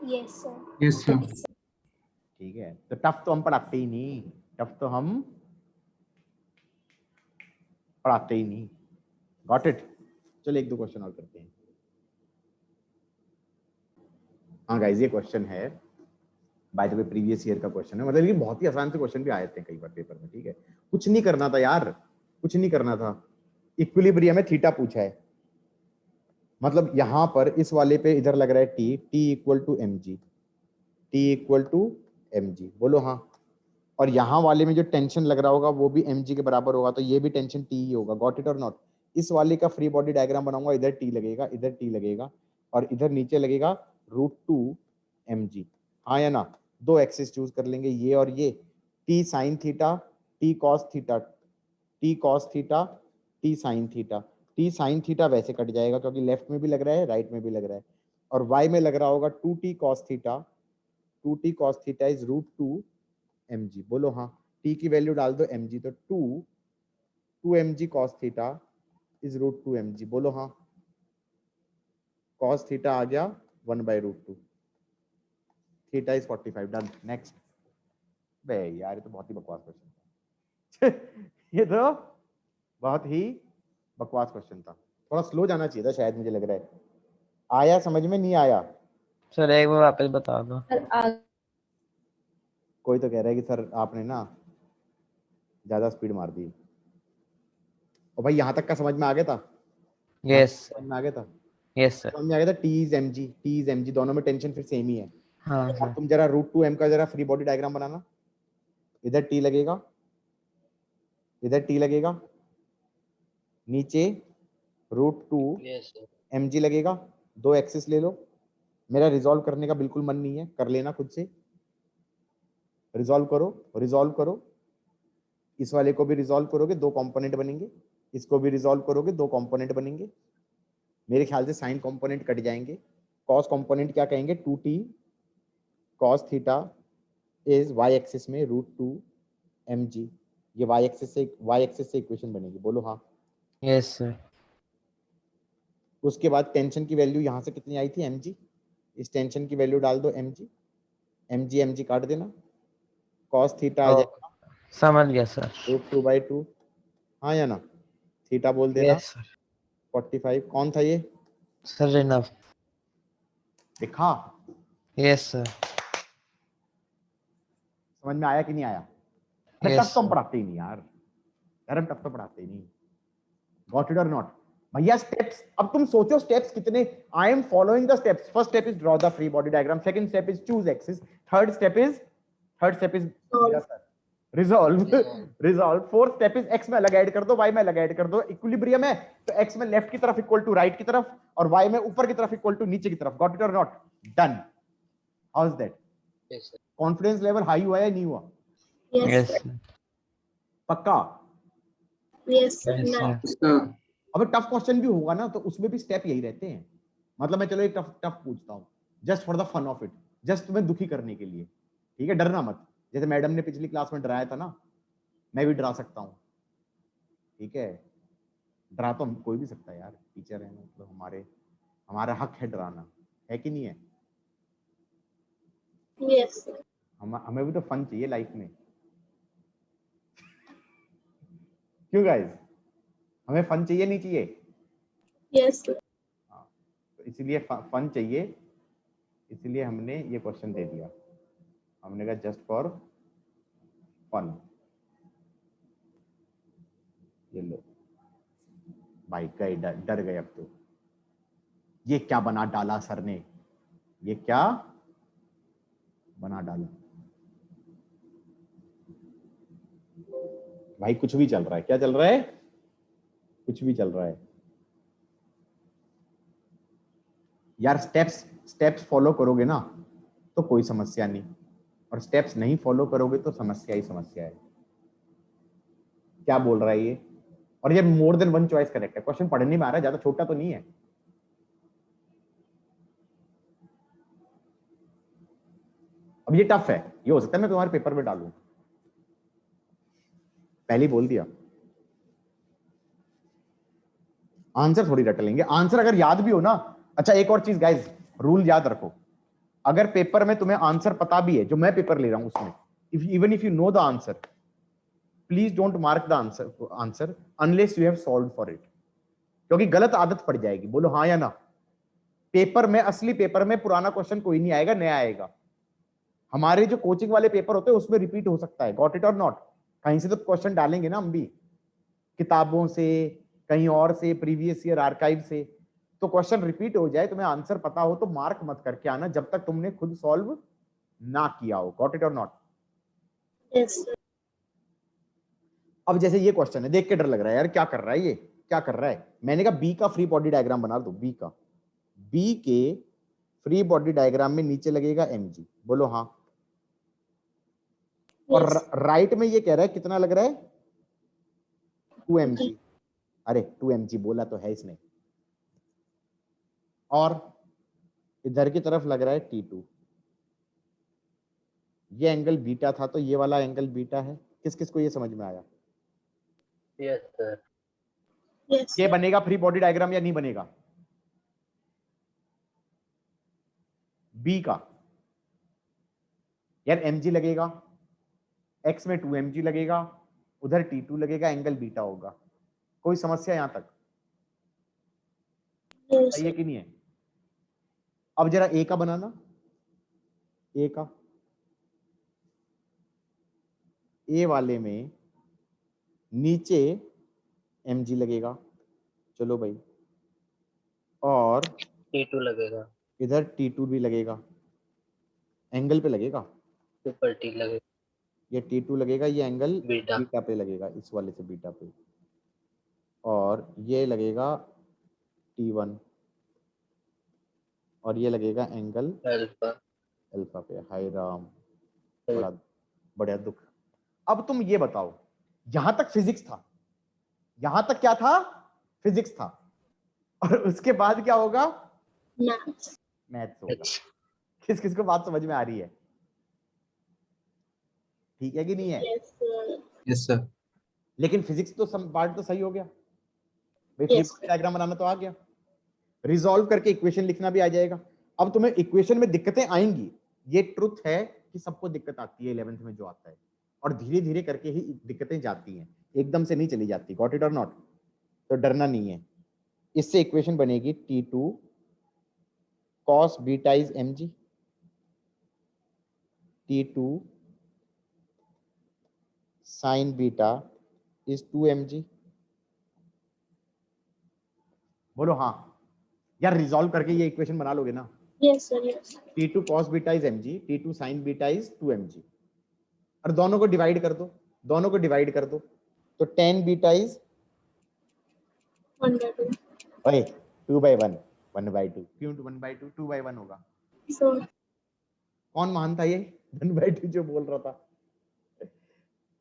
Yes sir. Yes, sir. ठीक है, तो टफ तो हम पढ़ाते ही नहीं, टफ तो हम पढ़ाते ही नहीं। Got it. चलो एक दो क्वेश्चन और करते हैं। हाँ गाइस, ये क्वेश्चन है by the way previous year का क्वेश्चन है, मतलब ये बहुत ही आसान से क्वेश्चन भी आए थे कई बार पेपर में। ठीक है, कुछ नहीं करना था यार, कुछ नहीं करना था। इक्विलिब्रियम में थीटा पूछा है, मतलब यहां पर इस वाले पे इधर लग रहा है T, T equal to m g, T equal to m g, बोलो हाँ। और यहाँ वाले में जो टेंशन लग रहा होगा वो भी एम जी के बराबर होगा, तो ये भी टेंशन टी ही होगा। गॉट इट और नॉट। इस वाले का फ्री बॉडी डायग्राम बनाऊंगा, इधर टी लगेगा, इधर टी लगेगा, और इधर नीचे लगेगा √2 mg। हाँ या ना? दो एक्सिस चूज कर लेंगे, ये और ये, T sine theta, T cos theta, T cos theta, T sine theta. T sine theta वैसे कट जाएगा क्योंकि लेफ्ट में भी लग रहा है, राइट में भी लग रहा है। और वाई में लग रहा होगा 2t cos theta, 2t cos theta is √2 mg। बोलो हाँ। t की वैल्यू डाल दो mg, तो 2 mg cos theta is √2 mg। बोलो हाँ। cos थीटा आ गया 1/√2, थीटा इज 45। डन। नेक्स्ट। बे यार, ये तो बहुत ही बकवास क्वेश्चन था। ये तो बहुत ही बकवास क्वेश्चन था, थोड़ा स्लो जाना चाहिए था शायद, मुझे लग रहा है। आया समझ में? नहीं आया? सर एक बार वापस बता दो। कोई तो कह रहा है कि सर आपने ना ज्यादा स्पीड मार दी। और भाई यहाँ तक का समझ में आ गया था? यस समझ में आ गया था? Yes sir. समझ में आ गया था। T is m g, T is m g, दोनों में टेंशन फिर सेम ही है। हाँ अब सर। तुम जरा √2 m का जरा फ्री बॉडी डायग्राम बनाना। इधर टी लगेगा, इधर टी लगेगा, नीचे √2 यस सर। mg लगेगा। दो एक्सिस ले लो। मेरा रिजॉल्व करने का बिल्कुल मन नहीं है, कर लेना खुद से। रिजॉल्व करो, रिजॉल्व करो। इस वाले को भी रिजॉल्व करोगे, दो कंपोनेंट बनेंगे। इसको भी रिजॉल्व करोगे, दो कंपोनेंट बनेंगे। मेरे ख्याल से साइन कंपोनेंट कट जाएंगे। कॉस कंपोनेंट क्या कहेंगे? 2t cos theta is y axis में √2 mg। ये y एक्सिस से इक्वेशन बनेगी। बोलो हाँ। Yes sir. उसके बाद टेंशन की वैल्यू यहाँ से कितनी आई थी? mg। इस टेंशन की वैल्यू डाल दो mg, mg काट देना, cos थीटा आ ओ, जाएगा समझ गया सर। √2/2। हाँ या ना? थीटा बोल देना यस सर। 45। कौन था ये? Sir enough. दिखा? Yes sir. समझ में आया कि नहीं आया? अरे यस टफ तो हम सर। पढ़ाते ही नहीं यार, यार हम टफ तो पढ़ाते ही नहीं। गॉट इट और नॉट? भैया स्टेप्स, अब तुम सोचो स्टेप्स कितने। I am following the steps. First step is draw the free body diagram, second step is choose axis, third step is resolve, resolve. Fourth step is x में अलग add कर दो, Y में अलग ऐड कर दो। Equilibrium है तो एक्स में लेफ्ट की तरफ इक्वल टू राइट की तरफ, और वाई में ऊपर की तरफ इक्वल टू नीचे की तरफ। गॉट इट और not? Done. How is that? Yes sir. Confidence level high हुआ या नहीं हुआ? Yes, yes sir. सर। पक्का? Yes, sir. Yes No. Sir. अब टफ क्वेश्चन भी होगा ना, तो उसमें भी स्टेप यही रहते हैं। मतलब मैं चलो एक टफ टफ पूछता हूँ, just for the fun of it, just तुम्हें दुखी करने के लिए। ठीक है, डरना मत। जैसे मैडम ने पिछली क्लास में डराया था ना, मैं भी डरा सकता हूँ। ठीक है, डरा तो हम कोई भी सकता है यार, टीचर है, मतलब हमारा हक है डराना, है कि नहीं है? Yes, sir. हमें भी तो फन चाहिए लाइफ में, क्यों गाइस? हमें फन चाहिए नहीं चाहिए? Yes, sir. तो इसीलिए फन चाहिए, इसीलिए हमने ये क्वेश्चन दे दिया। हमने कहा जस्ट फॉर फन। ये लो भाई, गए, डर गए अब तो। ये क्या बना डाला सर ने, ये क्या बना डाला भाई? कुछ भी चल रहा है। क्या चल रहा है? कुछ भी चल रहा है यार। स्टेप्स फॉलो करोगे ना तो कोई समस्या नहीं, और स्टेप्स नहीं फॉलो करोगे तो समस्या ही समस्या है। क्या बोल रहा है ये? और ये more than one choice correct है। क्वेश्चन पढ़ने में आ रहा है, ज्यादा छोटा तो नहीं है। अब ये टफ है, ये हो सकता है मैं तुम्हारे पेपर में डालूं, पहले ही बोल दिया। आंसर थोड़ी रट लेंगे, आंसर अगर याद भी हो ना। अच्छा एक और चीज गाइस, रूल याद रखो, अगर पेपर में तुम्हें आंसर पता भी है, जो मैं पेपर ले रहा हूं उसमें, even if you know the answer, please don't mark the answer unless you have solved for it, क्योंकि गलत आदत पड़ जाएगी। बोलो हाँ या ना। पेपर में, असली पेपर में पुराना क्वेश्चन कोई नहीं आएगा, नया आएगा। हमारे जो कोचिंग वाले पेपर होते हैं उसमें रिपीट हो सकता है, गॉट इट और नॉट। कहीं से तो क्वेश्चन डालेंगे ना हम भी, किताबों से, कहीं और से, प्रीवियस ईयर आर्काइव से। तो क्वेश्चन रिपीट हो जाए, तुम्हें आंसर पता हो तो मार्क मत करके आना जब तक तुमने खुद सॉल्व ना किया हो, गॉट इट और नॉट। Yes sir. अब जैसे ये क्वेश्चन है, देख के डर लग रहा है यार, क्या कर रहा है ये, क्या कर रहा है। मैंने कहा बी का फ्री बॉडी डायग्राम बना दो, बी का, बी के फ्री बॉडी डायग्राम में नीचे लगेगा mg। बोलो हाँ। और Yes. राइट में ये कह रहा है कितना लग रहा है, 2mg। अरे 2mg बोला तो है इसने। और इधर की तरफ लग रहा है T2। ये एंगल बीटा था तो ये वाला एंगल बीटा है। किस किस को ये समझ में आया? Yes sir. Yes. ये बनेगा फ्री बॉडी डायग्राम या नहीं बनेगा? बी का यार mg लगेगा, x में 2mg लगेगा, उधर T2 लगेगा, एंगल बीटा होगा। कोई समस्या यहां तक? No, सही है sir. कि नहीं है? अब जरा ए का बनाना, ए का, ए वाले में नीचे mg लगेगा, चलो भाई, और T2 लगेगा, इधर T2 भी लगेगा, एंगल पे लगेगा। ऊपर T लगेगा, ये T2 लगेगा, ये एंगल बीटा। बीटा पे लगेगा, इस वाले से बीटा पे, और ये लगेगा T1, और ये लगेगा एंगल अल्फा। अल्फा पे। हाय राम, बड़ा बढ़िया दुख। अब तुम ये बताओ, यहां तक फिजिक्स था, यहां तक क्या था? फिजिक्स था। और उसके बाद क्या होगा? Maths. मैथ्स होगा। किस किस को बात समझ में आ रही है? ठीक है कि नहीं है? Yes, sir. Yes sir. लेकिन फिजिक्स तो सब पार्ट तो सही हो गया भाई, free Yes, body sir. Diagram बनाना तो आ गया, रिजॉल्व करके इक्वेशन लिखना भी आ जाएगा। अब तुम्हें इक्वेशन में दिक्कतें आएंगी, ये ट्रुथ है कि सबको दिक्कत आती है 11th में जो आता है, और धीरे धीरे करके ही दिक्कतें जाती हैं, एकदम से नहीं चली जाती, गॉट इट और नॉट। तो डरना नहीं है। इससे इक्वेशन बनेगी T2 cos beta is mg, T2 sin beta is 2mg। बोलो हाँ। यार रिजॉल्व करके ये इक्वेशन बना लोगे ना? Yes, sir. Yes. T2 cos beta is mg, T2 sin beta is 2mg, और दोनों को डिवाइड कर दो, दोनों को डिवाइड कर दो, तो tan बीटा इज 1/2. ओए 2/1, 1/2 क्यों? 1/2 2/1 होगा। So, कौन मान था ये 1/2 जो बोल रहा था?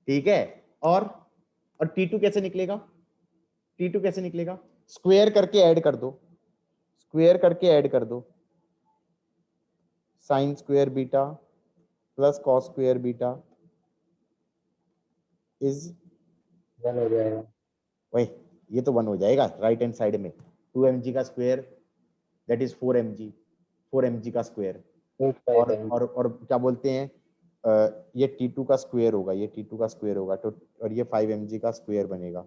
ठीक है। और T2 कैसे निकलेगा? T2 कैसे निकलेगा? स्क्वायर करके ऐड कर दो, स्क्वायर करके ऐड कर दो, sine square beta plus cos square beta is 1 हो जाएगा। वही, ये तो 1 हो जाएगा राइट हैंड साइड में। 2mg का square that is 4mg, 4mg का स्क्वायर, और क्या बोलते हैं, ये T2 का स्क्वायर होगा, ये T2 का स्क्वायर होगा, तो और ये 5mg का स्क्वायर बनेगा,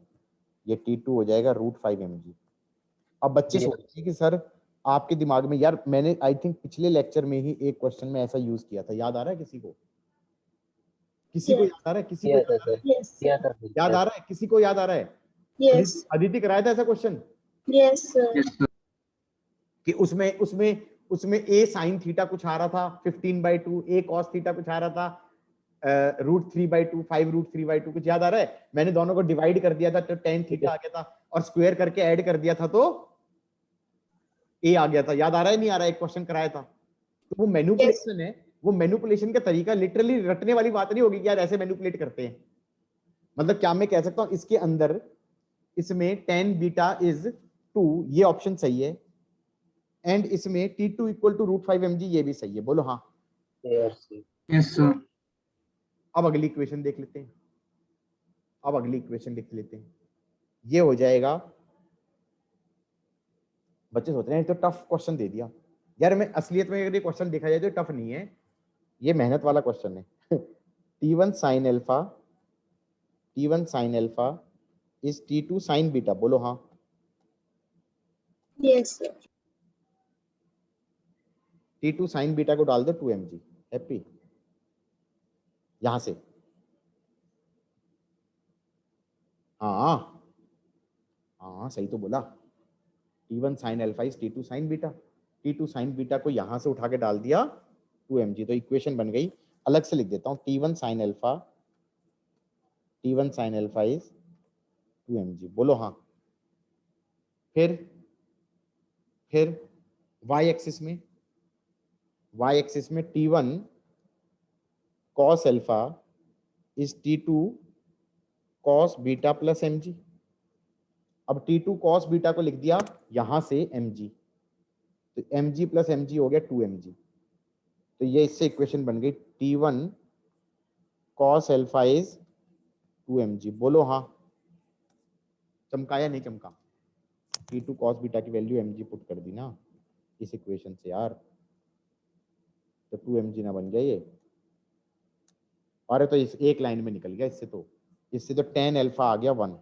ये T2 हो जाएगा √5mg। अब बच्चे सोचते हैं कि सर आपके दिमाग में, यार मैंने आई थिंक पिछले लेक्चर में ही एक क्वेश्चन में ऐसा यूज किया था, याद आ रहा है किसी को? किसी को Yes. याद आ रहा है? किसी को याद आ रहा है? Yes. किया Sir. था याद आ रहा है? किसी को याद आ रहा है? Yes. अदिति कराया था ऐसा question Yes, sir. Yes sir. कि उसमें उसमें उसमें a sin थीटा कुछ आ रहा था 15/2, a cos थीटा कुछ आ रहा था √3/2, 5√3/2, कुछ याद आ रहा है? मैंने दोनों को डिवाइड कर दिया था तो tan थीटा आ गया था, और स्क्वायर करके ऐड कर दिया था तो a आ गया था। याद आ रहा है नहीं आ रहा है? एक क्वेश्चन कराया था। तो वो मैनिपुलेशन है, वो मैनिपुलेशन का तरीका लिटरली रटने वाली बात नहीं होगी कि यार ऐसे मैनिपुलेट करते हैं। मतलब क्या मैं कह सकता हूं इसके अंदर, इसमें tan बीटा इज 2, ये ऑप्शन सही है, एंड इसमें T2 इक्वल टू √5mg, ये भी सही है। बोलो हाँ। Yes sir. अब अगली इक्वेशन देख लेते हैं, अब अगली इक्वेशन लिख लेते हैं। ये हो जाएगा, बच्चे सोच रहे हैं तो टफ क्वेश्चन दे दिया, यार मैं असलियत में अगर ये क्वेश्चन देखा जाए तो टफ नहीं है, ये मेहनत वाला क्वेश्चन है। T1 sin alpha, T1 sin alpha is T2 sin beta, बोलो हाँ। Yes, sir. T2 sin beta को डाल दो 2mg, हैप्पी, यहां से। हाँ हाँ सही तो बोला। T1 sin alpha is T2 sin beta, T2 sin beta को यहां से उठा के डाल दिया 2mg, तो इक्वेशन बन गई। अलग से लिख देता हूँ, T1 sin alpha, T1 sin alpha is 2mg, बोलो हाँ। फिर y एक्सिस में T1 cos alpha is T2 cos beta plus mg। अब T2 cos बीटा को लिख दिया यहां से mg, तो mg प्लस mg हो गया 2mg, तो ये इससे इक्वेशन बन गई T1 cos alpha is 2mg, बोलो हाँ। चमका या नहीं चमका? T2 cos बीटा की वैल्यू mg पुट कर दी ना इस इक्वेशन से यार, तो 2mg ना बन गया ये। अरे तो इस एक लाइन में निकल गया इससे तो tan अल्फा आ गया 1,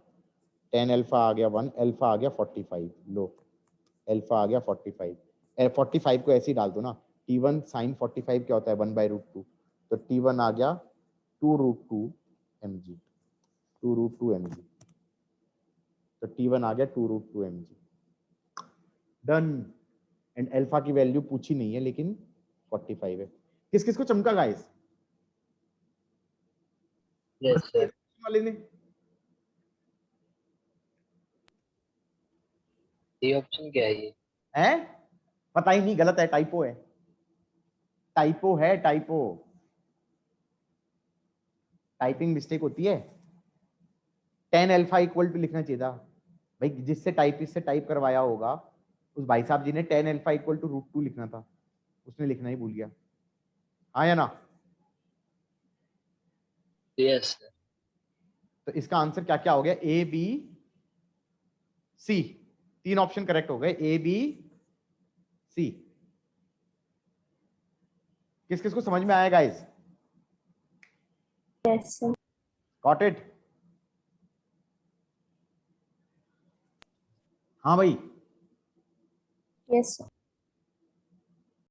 tan अल्फा आ गया 1, अल्फा आ गया 45, लो अल्फा आ गया 45, 45 को ऐसे ही डाल दो ना, T1 sin 45 क्या होता है 1/√2, तो T1 आ गया 2√2 mg, 2√2 mg, तो T1 आ गया 2√2 mg, डन। एंड अल्फा की वैल्यू पूछी नहीं है लेकिन 45 है। किस किस को चमका गाइस? Yes sir. वाले ने? ये ऑप्शन क्या है ये? है पता ही नहीं, गलत है, टाइपो है, टाइपो, टाइपिंग मिस्टेक होती है। tan अल्फा इक्वल टू लिखना चाहिए था भाई, जिससे टाइपिस्ट से टाइप करवाया होगा उस भाई साहब जी ने tan अल्फा इक्वल टू √2 लिखना था, उसने लिखना ही भूल गया, हाँ या ना? Yes sir. तो इसका आंसर क्या क्या हो गया? A B C, 3 option correct हो गए, ए बी सी। किस किस को समझ में आया guys? Yes, sir. Got it? हाँ भाई, Yes, sir.